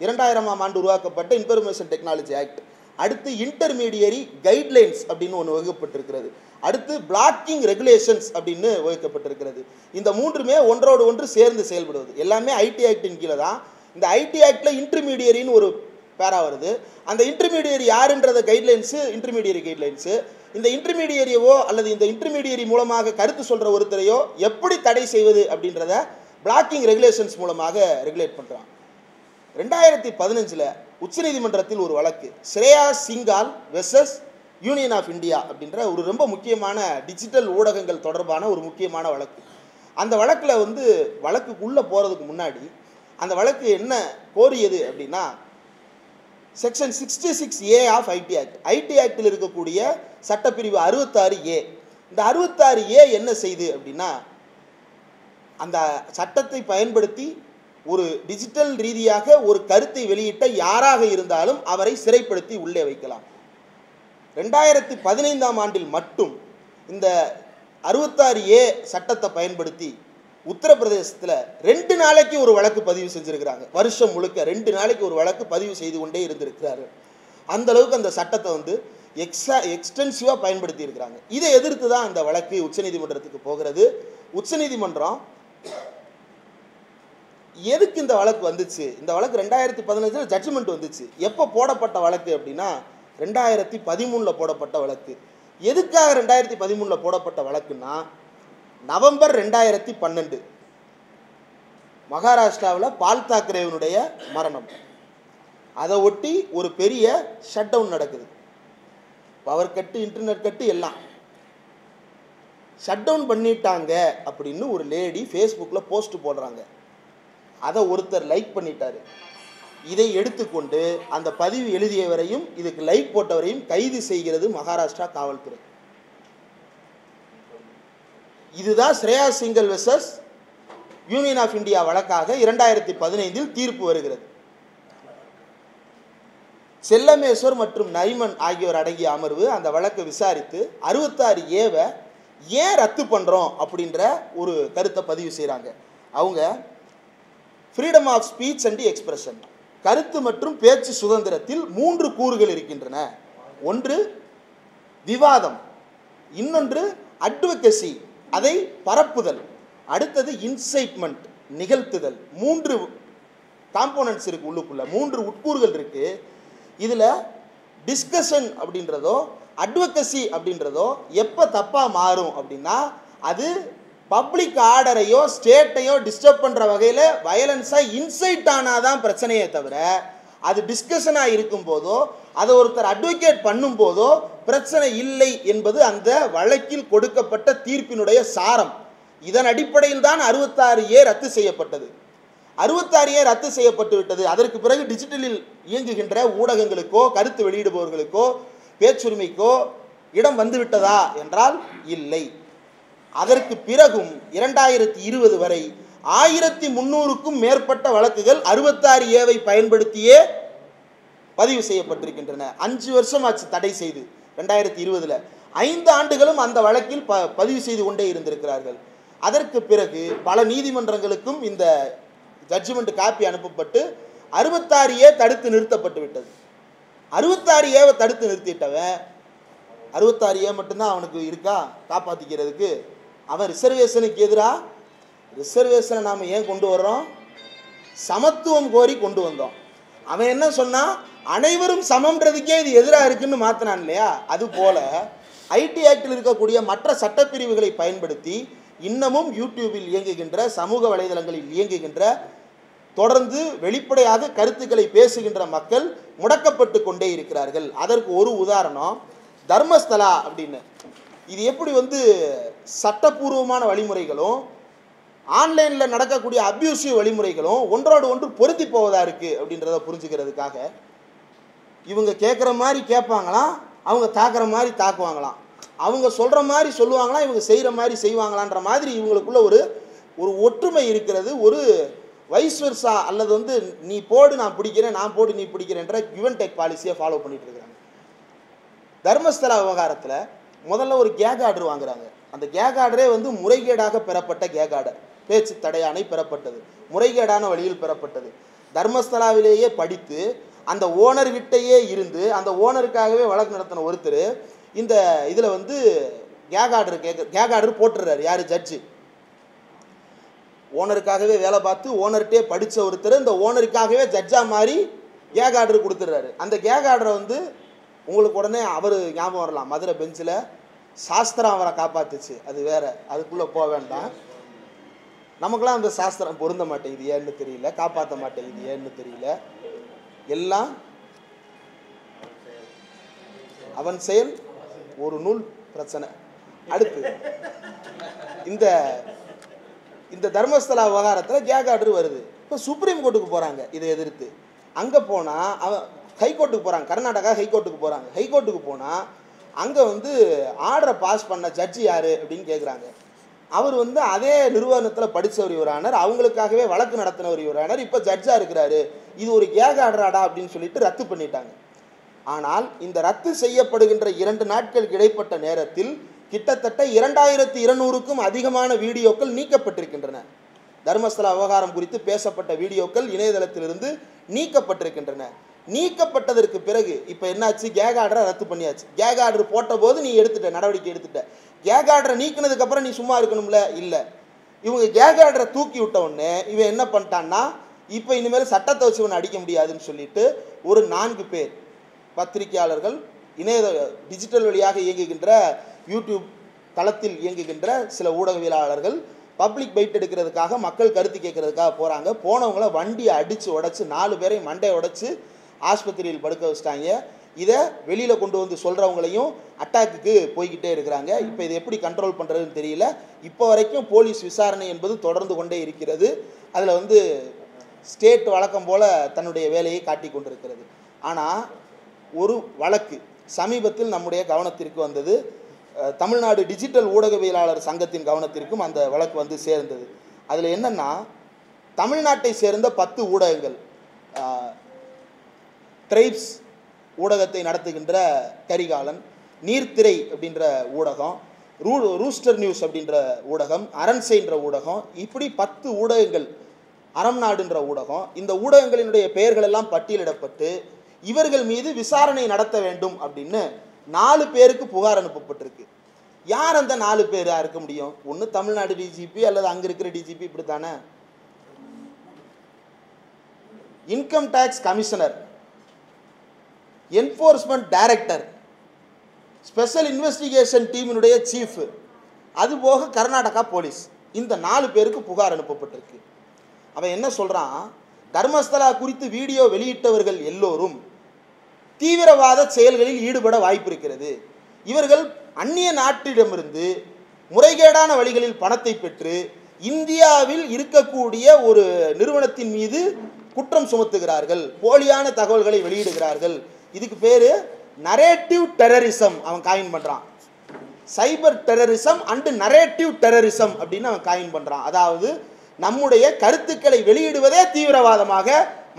2000ஆம் ஆண்டு உருவாக்கப்பட்ட இன்ஃபர்மேஷன் டெக்னாலஜி ஆக்ட். அடுத்து இன்டர்மீடியரி கைட்லைன்ஸ் அப்படின்னு ஒன்று வகுக்கப்பட்டிருக்கிறது. அடுத்து பிளாக்கிங் ரெகுலேஷன்ஸ் அப்படின்னு வகுக்கப்பட்டிருக்கிறது. இந்த 3மே ஒன்றோடு ஒன்று சேர்ந்து செயல்படுவது. எல்லாமே ஐடி ஆக்டின் கீழே தான். இந்த ஐடி ஆக்டில் இன்டர்மீடியரின்னு ஒரு பேரா வருது. அந்த இன்டர்மீடியரி யாருன்றத இன்டர்மீடியரி கைட்லைன்ஸு. இந்த இன்டர்மீடியரியவோ அல்லது இந்த இன்டர்மீடியரி மூலமாக கருத்து சொல்கிற ஒருத்தரையோ எப்படி தடை செய்வது அப்படின்றத பிளாக்கிங் ரெகுலேஷன்ஸ் மூலமாக ரெகுலேட் பண்ணுறான். 2015 உச்சநீதிமன்றத்தில் ஒரு வழக்கு, ஸ்ரேயா சிங்கால் வெர்சஸ் யூனியன் ஆஃப் இந்தியா அப்படின்ற ஒரு ரொம்ப முக்கியமான டிஜிட்டல் ஊடகங்கள் தொடர்பான ஒரு முக்கியமான வழக்கு. அந்த வழக்கில் வந்து வழக்குக்குள்ளே போகிறதுக்கு முன்னாடி அந்த வழக்கு என்ன கோரியது அப்படின்னா, section 66A of IT act, IT ஆக்டில் இருக்கக்கூடிய சட்டப்பிரிவு 66A. இந்த 66A என்ன செய்து அப்படின்னா, அந்த சட்டத்தை பயன்படுத்தி ஒரு டிஜிட்டல் ரீதியாக ஒரு கருத்தை வெளியிட்ட யாராக இருந்தாலும் அவரை சிறைப்படுத்தி உள்ளே வைக்கலாம். 2015ஆம் ஆண்டில் மட்டும் இந்த 66A சட்டத்தை பயன்படுத்தி உத்தரப்பிரதேசத்தில் 2 நாளைக்கு ஒரு வழக்கு பதிவு செஞ்சுருக்கிறாங்க. வருஷம் முழுக்க 2 நாளைக்கு ஒரு வழக்கு பதிவு செய்து கொண்டே இருந்திருக்கிறாரு. அந்த அளவுக்கு அந்த சட்டத்தை வந்து எக்ஸ்டென்சிவாக பயன்படுத்தி இருக்கிறாங்க. இதை எதிர்த்து தான் அந்த வழக்கு உச்சநீதிமன்றத்துக்கு போகிறது. உச்சநீதிமன்றம் எதுக்கு இந்த வழக்கு வந்துச்சு, இந்த வழக்கு 2015 ஜட்ஜ்மெண்ட் வந்துச்சு. எப்போ போடப்பட்ட வழக்கு அப்படின்னா 2013 போடப்பட்ட வழக்கு. எதுக்காக 2013 போடப்பட்ட வழக்குன்னா, நவம்பர் 2012 மகாராஷ்டிராவில் பால் தாக்கரேவனுடைய மரணம். அதை ஒட்டி ஒரு பெரிய ஷட் டவுன் நடக்குது. பவர் கட்டு, இன்டர்நெட் கட்டு எல்லாம் ஷட் டவுன் பண்ணிட்டாங்க அப்படின்னு ஒரு லேடி ஃபேஸ்புக்கில் போஸ்ட் போடுறாங்க. அதை ஒருத்தர் லைக் பண்ணிட்டாரு. இதை எடுத்துக்கொண்டு அந்த பதிவு எழுதியவரையும் இதுக்கு லைக் போட்டவரையும் கைது செய்கிறது மகாராஷ்டிரா காவல்துறை. இதுதான் Shreya Singhal versus Union of India வழக்காக 2015 தீர்ப்பு வருகிறது. செல்லமேஸ்வர் மற்றும் நரிமன் ஆகியோர் அடங்கிய அமர்வு அந்த வழக்கை விசாரித்து 66A ஏன் ரத்து பண்ணுறோம் அப்படின்ற ஒரு கருத்தை பதிவு செய்கிறாங்க. அவங்க freedom of speech and expression, கருத்து மற்றும் பேச்சு சுதந்திரத்தில் 3 கூறுகள் இருக்கின்றன. ஒன்று விவாதம், இன்னொன்று அட்வொகசி அதை பரப்புதல், அடுத்தது இன்சைட்மெண்ட் நிகழ்த்துதல். 3 காம்போனன்ட்ஸ் இருக்கு, உள்ளுக்குள்ள 3 உட்கூறுகள் இருக்கு. இதில் டிஸ்கஷன் அப்படின்றதோ அட்வொகசி அப்படின்றதோ எப்போ தப்பாக மாறும் அப்படின்னா, அது பப்ளிக் ஆர்டரையோ ஸ்டேட்டையோ டிஸ்டர்ப் பண்ணுற வகையில் வயலன்ஸாக இன்சைட் ஆனாதான் பிரச்சனையே தவிர, அது டிஸ்கஷனாக இருக்கும்போதோ அதை ஒருத்தர் அட்வொகேட் பண்ணும்போதோ பிரச்சனை இல்லை என்பது அந்த வழக்கில் கொடுக்கப்பட்ட தீர்ப்பினுடைய சாரம். இதன் அடிப்படையில் தான் 66A ரத்து செய்யப்பட்டது. 66A ரத்து செய்யப்பட்டு விட்டது. அதற்கு பிறகு டிஜிட்டலில் இயங்குகின்ற ஊடகங்களுக்கோ கருத்து வெளியிடுபவர்களுக்கோ பேச்சுரிமைக்கோ இடம் வந்துவிட்டதா என்றால் இல்லை. அதற்கு பிறகும் 2020 வரை 1300க்கும் மேற்பட்ட வழக்குகள் 66A பயன்படுத்தியே பதிவு செய்யப்பட்டிருக்கின்றன. 5 வருஷம் ஆச்சு தடை செய்து. 2020 5 ஆண்டுகளும் அந்த வழக்கில் பதிவு செய்து கொண்டே இருந்திருக்கிறார்கள். அதற்கு பிறகு பல நீதிமன்றங்களுக்கும் இந்த ஜட்ஜ்மெண்ட் காப்பி அனுப்பப்பட்டு 66A தடுத்து நிறுத்தப்பட்டு விட்டது. 66A தடுத்து நிறுத்திட்டவன் 66A மட்டும்தான் அவனுக்கு இருக்கா காப்பாற்றிக்கிறதுக்கு? அவன் ரிசர்வேஷனுக்கு எதிராக, ரிசர்வேஷனை நாம் ஏன் கொண்டு வர்றோம்? சமத்துவம் கோரி கொண்டு வந்தோம். அவன் என்ன சொன்னான், அனைவரும் சமம்ன்றதுக்கே இது எதிராக இருக்குன்னு மாற்றினான் இல்லையா? அதுபோல ஐடி ஆக்டில் இருக்கக்கூடிய மற்ற சட்டப்பிரிவுகளை பயன்படுத்தி இன்னமும் யூடியூபில் இயங்குகின்ற, சமூக வலைதளங்களில் இயங்குகின்ற, தொடர்ந்து வெளிப்படையாக கருத்துக்களை பேசுகின்ற மக்கள் முடக்கப்பட்டு கொண்டே இருக்கிறார்கள். அதற்கு ஒரு உதாரணம் தர்மஸ்தலா அப்படின்னு. இது எப்படி சட்டப்பூர்வமான வழிமுறைகளும் ஆன்லைனில் நடக்கக்கூடிய அப்யூசிவ் வழிமுறைகளும் ஒன்றோடு ஒன்று பொருத்தி போவதா இருக்குது அப்படின்றத புரிஞ்சுக்கிறதுக்காக இவங்க கேட்குற மாதிரி கேட்பாங்களாம், அவங்க தாக்குற மாதிரி தாக்குவாங்களாம், அவங்க சொல்கிற மாதிரி சொல்லுவாங்களாம், இவங்க செய்கிற மாதிரி செய்வாங்களான்ற மாதிரி இவங்களுக்குள்ள ஒரு ஒற்றுமை இருக்கிறது. ஒரு வைஸ்வர்சா அல்லது நீ போடு நான் பிடிக்கிறேன், நான் போடு நீ பிடிக்கிறேன்ற கிவ் அண்ட் டேக் பாலிசியை ஃபாலோ பண்ணிட்டு இருக்கிறாங்க. தர்மஸ்தலா விவகாரத்தில் முதல்ல ஒரு கேக் ஆர்டர் வாங்குறாங்க. அந்த கேக் ஆர்டரே முறைகேடாக பெறப்பட்ட கேக் ஆர்டர், பேச்சு தடையாணை பெறப்பட்டது, முறைகேடான வழியில் பெறப்பட்டது. தர்மஸ்தலாவிலேயே படித்து அந்த ஓனர் கிட்டையே இருந்து அந்த ஓனருக்காகவே வழக்கு நடத்தின ஒருத்தர் இந்த இதில் கேக் ஆர்டர் போட்டுடுறாரு. யார்? ஜட்ஜு. ஓனருக்காகவே வேலை பார்த்து ஓனர்கிட்டே படித்த ஒருத்தர் இந்த ஓனருக்காகவே ஜட்ஜாக மாறி கேக் ஆர்டர் கொடுத்துட்றாரு. அந்த கேக் ஆர்டரை உங்களுக்கு உடனே அவர் ஞாபகம் வரலாம், மதுரை பெஞ்சில் சாஸ்திரம் அவரை காப்பாத்துச்சு, அது வேற, அதுக்குள்ளே போக வேண்டாம். நமக்குலாம் அந்த சாஸ்திரம் பொருந்த மாட்டேங்குது, ஏன்னு தெரியல, காப்பாற்ற மாட்டேங்குது, ஏன்னு தெரியல. எல்லாம் அவன் செயல் ஒரு நூல் பிரச்சனை. அடுத்து இந்த இந்த தர்மஸ்தலா விவகாரத்தில் கேக் ஆர்டர் வருது. இப்போ சுப்ரீம் கோர்ட்டுக்கு போகிறாங்க இதை எதிர்த்து. அங்கே போனால் அவன் ஹைகோர்ட்டுக்கு போகிறாங்க, கர்நாடகா ஹைகோர்ட்டுக்கு போகிறாங்க. ஹைகோர்ட்டுக்கு போனால் அங்கே வந்து ஆர்டரை பாஸ் பண்ண ஜட்ஜி யார் அப்படின்னு கேட்குறாங்க. அவர் வந்து அதே நிறுவனத்தில் படித்தவர் யுவரானர், அவங்களுக்காகவே வழக்கு நடத்தினவர் யுவரானர், இப்போ ஜட்ஜாக இருக்கிறாரு, இது ஒரு கேக் ஆர்டராடா அப்படின்னு சொல்லிட்டு ரத்து பண்ணிட்டாங்க. ஆனால் இந்த ரத்து செய்யப்படுகின்ற 2 நாட்களுக்கு இடைப்பட்ட நேரத்தில் கிட்டத்தட்ட 2200க்கும் அதிகமான வீடியோக்கள் நீக்கப்பட்டிருக்கின்றன. தர்மஸ்தலா விவகாரம் குறித்து பேசப்பட்ட வீடியோக்கள் இணையதளத்திலிருந்து நீக்கப்பட்டிருக்கின்றன. நீக்கப்பட்டதற்கு பிறகு இப்போ என்னாச்சு, கேக் ஆர்டரை ரத்து பண்ணியாச்சு. கேக் ஆர்டர் போட்ட போது நீ எடுத்துட்ட, நடவடிக்கை எடுத்துட்ட. கேக் ஆர்டரை நீக்கினதுக்கப்புறம் நீ சும்மா இருக்கணும்ல? இல்லை. இவங்க கேக் ஆர்டரை தூக்கி விட்ட உடனே இவன் என்ன பண்ணிட்டான்னா, இப்போ இனிமேல் சட்டத்தை வச்சு இவனை அடிக்க முடியாதுன்னு சொல்லிட்டு ஒரு 4 பேர் பத்திரிகையாளர்கள், டிஜிட்டல் வழியாக இயங்குகின்ற யூடியூப் தளத்தில் இயங்குகின்ற சில ஊடகவியலாளர்கள் பப்ளிக் பைட் எடுக்கிறதுக்காக, மக்கள் கருத்து கேட்கறதுக்காக போகிறாங்க. போனவங்கள வண்டியை அடித்து உடச்சி 4 பேரையும் மண்டையை உடச்சி ஆஸ்பத்திரியில் படுக்க வச்சிட்டாங்க. இதை வெளியில் கொண்டு வந்து சொல்கிறவங்களையும் அட்டாக்குக்கு போய்கிட்டே இருக்கிறாங்க. இப்போ இதை எப்படி கண்ட்ரோல் பண்ணுறதுன்னு தெரியல. இப்போ வரைக்கும் போலீஸ் விசாரணை என்பது தொடர்ந்து கொண்டே இருக்கிறது. அதில் வந்து ஸ்டேட் வழக்கம் போல் தன்னுடைய வேலையை காட்டி கொண்டிருக்கிறது. ஆனால் ஒரு வழக்கு சமீபத்தில் நம்முடைய கவனத்திற்கு வந்தது. தமிழ்நாடு டிஜிட்டல் ஊடகவியலாளர் சங்கத்தின் கவனத்திற்கும் அந்த வழக்கு வந்து சேர்ந்தது. அதில் என்னென்னா, தமிழ்நாட்டை சேர்ந்த 10 ஊடகங்கள், ட்ரைப்ஸ் ஊடகத்தை நடத்துகின்ற கரிகாலன், நீர்த்திரை அப்படின்ற ஊடகம், ரூஸ்டர் நியூஸ் அப்படின்ற ஊடகம், அரண்சைன்ற ஊடகம், இப்படி 10 ஊடகங்கள், அறம் நாடுன்ற ஊடகம், இந்த ஊடகங்களினுடைய பெயர்கள் எல்லாம் பட்டியலிடப்பட்டு இவர்கள் மீது விசாரணை நடத்த வேண்டும் அப்படின்னு 4 பேருக்கு புகார் அனுப்பப்பட்டிருக்கு. யார் அந்த 4 பேராக இருக்க முடியும்? ஒன்று தமிழ்நாடு டிஜிபி அல்லது அங்கே இருக்கிற டிஜிபி, இப்படி தானே. Income tax commissioner, enforcement director, special investigation டீமினுடைய சீஃப், அதுபோக கர்நாடகா போலீஸ், இந்த 4 பேருக்கு புகார் அனுப்பப்பட்டிருக்கு. அவன் என்ன சொல்கிறான், தர்மஸ்தலா குறித்து வீடியோ வெளியிட்டவர்கள் எல்லோரும் தீவிரவாத செயல்களில் ஈடுபட வாய்ப்பு இருக்கிறது. இவர்கள் அந்நிய நாட்டிடமிருந்து முறைகேடான வழிகளில் பணத்தை பெற்று இந்தியாவில் இருக்கக்கூடிய ஒரு நிறுவனத்தின் மீது குற்றம் சுமத்துகிறார்கள், போலியான தகவல்களை வெளியிடுகிறார்கள். இதுக்கு பேர் நரேட்டிவ் டெரரிசம் அவன் காயின் பண்ணுறான். சைபர் டெரரிசம் அண்டு நரேட்டிவ் டெரரிசம் அப்படின்னு அவன் காயின் பண்ணுறான். அதாவது நம்முடைய கருத்துக்களை வெளியிடுவதே தீவிரவாதமாக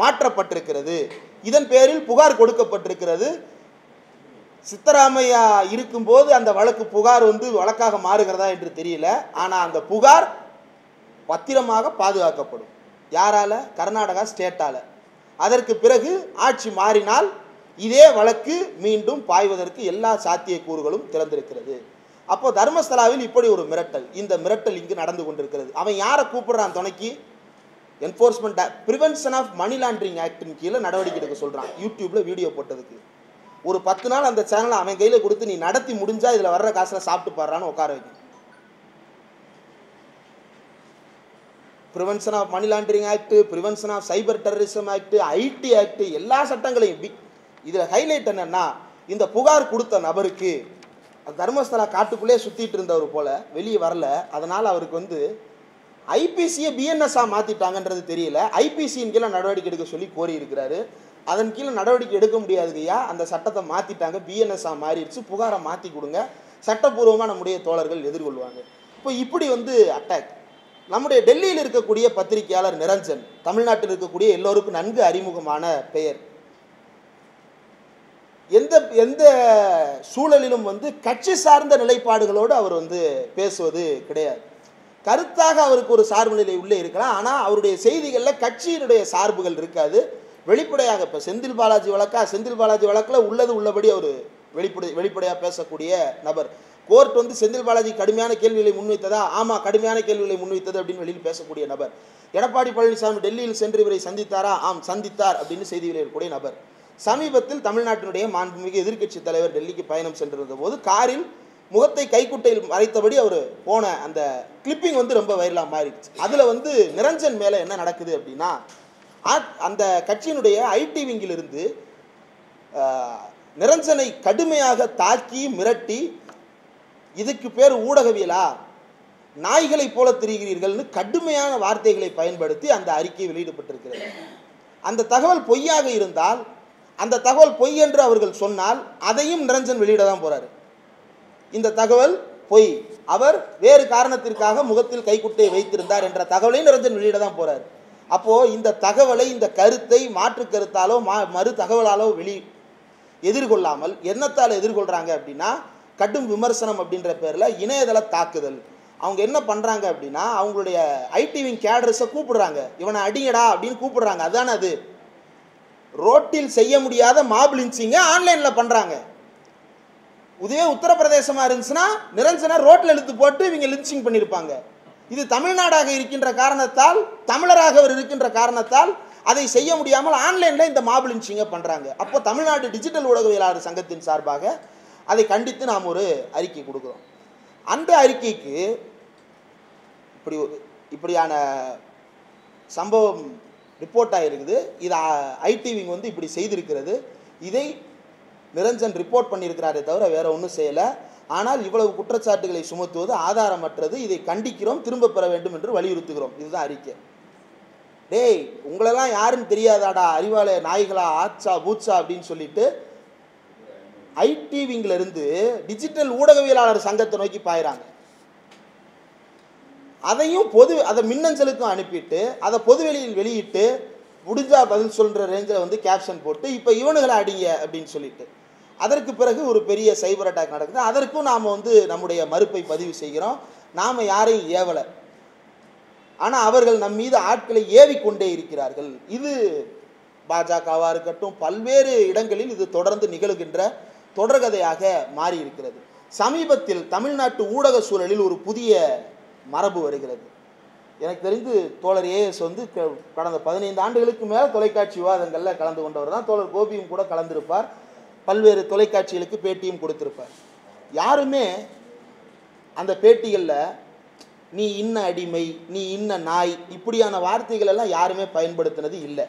மாற்றப்பட்டிருக்கிறது. இதன் பேரில் புகார் கொடுக்கப்பட்டிருக்கிறது. சித்தராமையா இருக்கும்போது அந்த வழக்கு புகார் வந்து வழக்காக மாறுகிறதா என்று தெரியல. ஆனால் அந்த புகார் பத்திரமாக பாதுகாக்கப்படும். யாரால? கர்நாடகா ஸ்டேட்டால். அதற்கு பிறகு ஆட்சி மாறினால் இதே வழக்கு மீண்டும் பாய்வதற்கு எல்லா சாத்தியக்கூறுகளும் திறந்திருக்கிறது. அப்போ தர்மஸ்தலாவில் இப்படி ஒரு மிரட்டல், இந்த மிரட்டல் இங்கு நடந்து கொண்டிருக்கிறது. அவன் யாரை கூப்பிடுறான் துணைக்கு? Enforcement prevention of money laundering ஆக்டின் கீழே நடவடிக்கை எடுக்க சொல்கிறான். யூடியூப்பில் வீடியோ போட்டதுக்கு ஒரு 10 நாள் அந்த சேனலை அவன் கையில் கொடுத்து, நீ நடத்தி முடிஞ்சா இதில் வர்ற காசில் சாப்பிட்டு பாடுறான்னு உட்கார வைக்கும். Prevention of money laundering act, prevention of cyber terrorism act, IT act, எல்லா சட்டங்களையும். இதில் ஹைலைட் என்னென்னா, இந்த புகார் கொடுத்த நபருக்கு தர்மஸ்தலா காட்டுக்குள்ளே சுற்றிட்டு இருந்தவர் போல் வெளியே வரல. அதனால் அவருக்கு வந்து ஐபிசியை பிஎன்எஸ்ஸாக மாற்றிட்டாங்கன்றது தெரியல. ஐபிசியின் கீழே நடவடிக்கை எடுக்க சொல்லி கோரி இருக்கிறாரு. அதன் கீழே நடவடிக்கை எடுக்க முடியாதுங்கய்யா, அந்த சட்டத்தை மாற்றிட்டாங்க, பிஎன்எஸ்ஸாக மாறிடுச்சு, புகாரை மாற்றி கொடுங்க, சட்டப்பூர்வமாக நம்முடைய தோழர்கள் எதிர்கொள்வாங்க. இப்போ இப்படி வந்து அட்டாக். நம்முடைய டெல்லியில் இருக்கக்கூடிய பத்திரிகையாளர் நிரஞ்சன், தமிழ்நாட்டில் இருக்கக்கூடிய எல்லோருக்கும் நன்கு அறிமுகமான பெயர், எந்த சூழலிலும் வந்து கட்சி சார்ந்த நிலைப்பாடுகளோடு அவர் வந்து பேசுவது கிடையாது. கருத்தாக அவருக்கு ஒரு சார்பு நிலை உள்ளே இருக்கலாம், ஆனால் அவருடைய செய்திகளில் கட்சியினுடைய சார்புகள் இருக்காது. வெளிப்படையாக இப்போ செந்தில் பாலாஜி வழக்கில் உள்ளது உள்ளபடி அவர் வெளிப்படையாக பேசக்கூடிய நபர். கோர்ட் வந்து செந்தில் பாலாஜி கடுமையான கேள்விகளை முன்வைத்ததா? ஆமாம், கடுமையான கேள்விகளை முன்வைத்தது அப்படின்னு வெளியில் பேசக்கூடிய நபர். எடப்பாடி பழனிசாமி டெல்லியில் சென்று இவரை சந்தித்தாரா? ஆம், சந்தித்தார் அப்படின்னு செய்தி வெளியிடக்கூடிய நபர். சமீபத்தில் தமிழ்நாட்டினுடைய மாண்புமிகு எதிர்க்கட்சி தலைவர் டெல்லிக்கு பயணம் சென்றிருந்த போது காரில் முகத்தை கைக்குட்டையில் மறைத்தபடி அவர் போன அந்த கிளிப்பிங் வந்து ரொம்ப வைரலாக மாறிடுச்சு. அதில் வந்து நிரஞ்சன் மேலே என்ன நடக்குது அப்படின்னா, அந்த கட்சியினுடைய ஐடி விங்கிலிருந்து நிரஞ்சனை கடுமையாக தாக்கி மிரட்டி, இதுக்கு பேர் ஊடகவியலா, நாய்களை போல திரிகிறீர்கள்னு கடுமையான வார்த்தைகளை பயன்படுத்தி அந்த அறிக்கை வெளியிடப்பட்டிருக்கிறது. அந்த தகவல் பொய்யாக இருந்தால், அந்த தகவல் பொய் என்று அவர்கள் சொன்னால், அதையும் நிரஞ்சன் வெளியிட தான் போறாரு. இந்த தகவல் பொய், அவர் வேறு காரணத்திற்காக முகத்தில் கைக்குட்டையை வைத்திருந்தார் என்ற தகவலையும் நிரஞ்சன் வெளியிட தான் போறாரு. அப்போ இந்த தகவலை, இந்த கருத்தை மாற்று கருத்தாலோ மறு தகவலாலோ எதிர்கொள்ளாமல் என்னத்தால் எதிர்கொள்றாங்க அப்படின்னா, கடும் விமர்சனம் அப்படின்ற பேர்ல இணையதள தாக்குதல். அவங்க என்ன பண்றாங்க அப்படின்னா, அவங்களுடைய ஐடிவிங் கேடர்ஸை கூப்பிடுறாங்க, இவனை அடிங்கடா அப்படின்னு கூப்பிடுறாங்க. அதுதானே அது. ரோட்டில் செய்ய முடியாத மாப் லிஞ்சிங்க ஆன்லைன்ல பண்றாங்க. உதய உத்தரப்பிரதேசமா இருந்துச்சுன்னா நிரஞ்சனை ரோட்ல இழுத்து போட்டு இவங்க லிஞ்சிங் பண்ணியிருப்பாங்க. இது தமிழ்நாடாக இருக்கின்ற காரணத்தால், தமிழராக அவர் இருக்கின்ற காரணத்தால் அதை செய்ய முடியாமல் ஆன்லைன்ல இந்த மாப் லிஞ்சிங்க பண்றாங்க. அப்போ தமிழ்நாடு டிஜிட்டல் ஊடகவியலாளர் சங்கத்தின் சார்பாக அதை கண்டித்து நாம் ஒரு அறிக்கை கொடுக்கிறோம். அந்த அறிக்கைக்கு இப்படியான சம்பவம் ரிப்போர்ட் ஆகிருக்குது, இது ஐடிவிங் வந்து இப்படி செய்திருக்கிறது, இதை நிரஞ்சன் ரிப்போர்ட் பண்ணியிருக்கிறாரே தவிர வேற ஒன்றும் செய்யலை. ஆனால் இவ்வளவு குற்றச்சாட்டுகளை சுமத்துவது ஆதாரமற்றது, இதை கண்டிக்கிறோம், திரும்ப பெற வேண்டும் என்று வலியுறுத்துகிறோம். இதுதான் அறிக்கை. டேய், உங்களெல்லாம் யாருன்னு தெரியாதாடா, அறிவாலய நாய்களா, ஆச்சா பூச்சா அப்படின்னு சொல்லிட்டு ஐடிவிங்ல இருந்து டிஜிட்டல் ஊடகவியலாளர் சங்கத்தை நோக்கி பாயிறாங்க. அதையும் அதை மின்னஞ்சலுக்கும் அனுப்பிட்டு, அதை பொதுவெளியில் வெளியிட்டு, முடிஞ்சா பதில் சொல்ற ரேஞ்சில் வந்து கேப்ஷன் போட்டு, இப்போ இவனுகளை அடிங்க அப்படின்னு சொல்லிட்டு, அதற்கு பிறகு ஒரு பெரிய சைபர் அட்டாக் நடக்குது. அதற்கும் நாம் வந்து நம்முடைய மறுப்பை பதிவு செய்கிறோம். நாம் யாரையும் ஏவலை, ஆனால் அவர்கள் நம் மீது ஆட்களை ஏவிக்கொண்டே இருக்கிறார்கள். இது பாஜகவாக இருக்கட்டும், பல்வேறு இடங்களில் இது தொடர்ந்து நிகழ்கின்ற தொடர்கதையாக மாறி இருக்கிறது. சமீபத்தில் தமிழ்நாட்டு ஊடக சூழலில் ஒரு புதிய மரபு வருகிறது. எனக்கு தெரிந்து தோழர் ஏஎஸ் வந்து கடந்த 15 ஆண்டுகளுக்கு மேலே தொலைக்காட்சி விவாதங்களில் கலந்து கொண்டவர் தான். தோழர் கோபியும் கூட கலந்திருப்பார், பல்வேறு தொலைக்காட்சிகளுக்கு பேட்டியும் கொடுத்திருப்பார். யாருமே அந்த பேட்டிகளில் நீ இன்ன அடிமை, நீ இன்ன நாய், இப்படியான வார்த்தைகள் எல்லாம் யாருமே பயன்படுத்தினது இல்லை.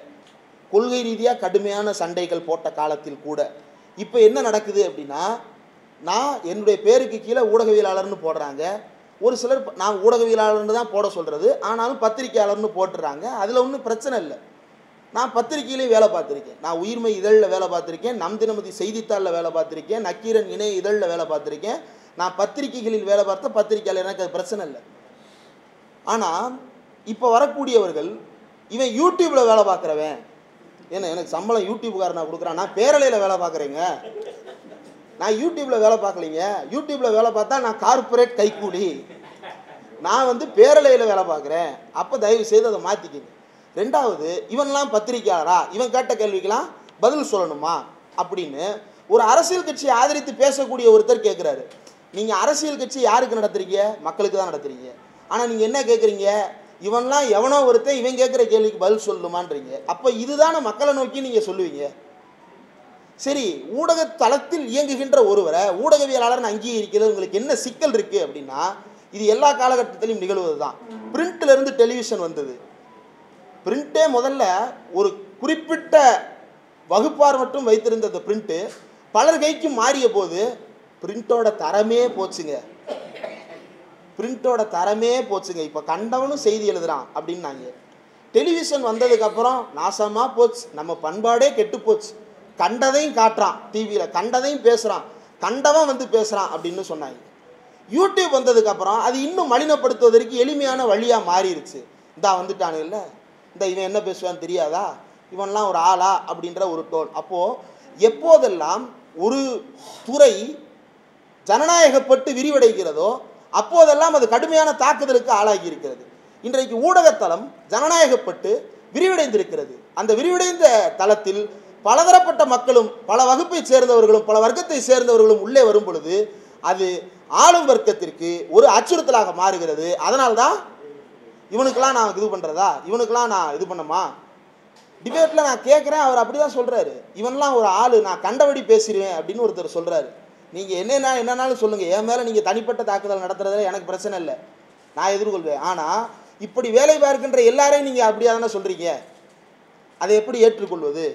கொள்கை ரீதியாக கடுமையான சண்டைகள் போட்ட காலத்தில் கூட. இப்போ என்ன நடக்குது அப்படின்னா, நான் என்னுடைய பேருக்கு கீழே ஊடகவியலாளர்னு போடுறாங்க. ஒரு சிலர் நான் ஊடகவியலாளர்னு தான் போட சொல்கிறது, ஆனாலும் பத்திரிகையாளர்னு போட்டுறாங்க. அதில் ஒன்றும் பிரச்சனை இல்லை. நான் பத்திரிகையிலையும் வேலை பார்த்துருக்கேன். நான் உயிர்மை இதழில் வேலை பார்த்துருக்கேன், நம் தினமதி செய்தித்தாளில் வேலை பார்த்துருக்கேன், நக்கீரன் இணைய இதழில் வேலை பார்த்துருக்கேன். நான் பத்திரிகைகளில் வேலை பார்த்த பத்திரிகையாளர், எனக்கு அது பிரச்சனை இல்லை. ஆனால் இப்போ வரக்கூடியவர்கள், இவன் யூடியூப்பில் வேலை பார்க்குறவன், ஏன்னா எனக்கு சம்பளம் யூடியூப்காரனா கொடுக்குறான், நான் பேரலையில் வேலை பார்க்குறேங்க, நான் யூடியூப்பில் வேலை பார்க்கலைங்க. யூடியூப்பில் வேலை பார்த்தா நான் கார்பரேட் கைக்கூலி, நான் வந்து பேரலையில் வேலை பார்க்குறேன். அப்போ தயவு செய்து அதை மாற்றிக்கிங்க. ரெண்டாவது, இவன்லாம் பத்திரிக்கையாளரா, இவன் கேட்ட கேள்விக்கெல்லாம் பதில் சொல்லணுமா அப்படின்னு ஒரு அரசியல் கட்சியை ஆதரித்து பேசக்கூடிய ஒருத்தர் கேட்குறாரு. நீங்கள் அரசியல் கட்சி யாருக்கு நடத்துறீங்க? மக்களுக்கு தான் நடத்துறீங்க. ஆனால் நீங்கள் என்ன கேட்குறீங்க? இவன்லாம் எவனோ ஒருத்தர் இவன் கேட்குற கேள்விக்கு பதில் சொல்லணுமான்றீங்க. அப்போ இதுதானே மக்களை நோக்கி நீங்கள் சொல்லுவீங்க. சரி, ஊடக தளத்தில் இயங்குகின்ற ஒருவரை ஊடகவியலாளர்னு அங்கீகரிக்கிறது உங்களுக்கு என்ன சிக்கல் இருக்குது அப்படின்னா, இது எல்லா காலகட்டத்திலையும் நிகழ்வது தான். பிரிண்ட்லேருந்து டெலிவிஷன் வந்தது. பிரிண்ட்டே முதல்ல ஒரு குறிப்பிட்ட வகுப்பார் மட்டும் வைத்திருந்த அந்த பிரிண்ட்டு பலர் கைக்கும் மாறிய போது பிரிண்டோட தரமே போச்சுங்க. பிரிண்டோட தரமே போச்சுங்க. இப்போ கண்டவனும் செய்தி எழுதுறான் அப்படின்னாங்க. டெலிவிஷன் வந்ததுக்கப்புறம் நாசமாக போச்சு, நம்ம பண்பாடே கெட்டு போச்சு. கண்டதையும் காட்டுறான் டிவியில், கண்டதையும் பேசுகிறான், கண்டவன் வந்து பேசுகிறான் அப்படின்னு சொன்னாங்க. யூடியூப் வந்ததுக்கப்புறம் அது இன்னும் மலினப்படுத்துவதற்கு எளிமையான வழியாக மாறிடுச்சு. இந்தா வந்துட்டானு இல்லை, இந்த இவன் என்ன பேசுவான்னு தெரியாதா, இவன்லாம் ஒரு ஆளா அப்படின்ற ஒரு டோன். அப்போது எப்போதெல்லாம் ஒரு துறை ஜனநாயகப்பட்டு விரிவடைகிறதோ அப்போதெல்லாம் அது கடுமையான தாக்குதலுக்கு ஆளாகி இருக்கிறது. இன்றைக்கு ஊடகத்தளம் ஜனநாயகப்பட்டு விரிவடைந்திருக்கிறது. அந்த விரிவடைந்த தளத்தில் பலதரப்பட்ட மக்களும் பல வகுப்பை சேர்ந்தவர்களும் பல வர்க்கத்தை சேர்ந்தவர்களும் உள்ளே வரும் பொழுது அது ஆளும் வர்க்கத்திற்கு ஒரு அச்சுறுத்தலாக மாறுகிறது. அதனால்தான் இவனுக்கெல்லாம் நான் இது பண்ணுறதா, இவனுக்கெல்லாம் நான் இது பண்ணமா, டிபேட்டில் நான் கேட்குறேன், அவர் அப்படி தான் சொல்கிறாரு, இவன்லாம் ஒரு ஆள், நான் கண்டபடி பேசிடுவேன் அப்படின்னு ஒருத்தர் சொல்கிறாரு. நீங்கள் என்னன்னாலும் சொல்லுங்கள், என் மேலே நீங்கள் தனிப்பட்ட தாக்குதல் நடத்துறதுல எனக்கு பிரச்சனை இல்லை, நான் எதிர்கொள்வேன். ஆனால் இப்படி வேலை பார்க்கின்ற எல்லாரையும் நீங்கள் அப்படியா தானே சொல்கிறீங்க, அதை எப்படி ஏற்றுக்கொள்வது?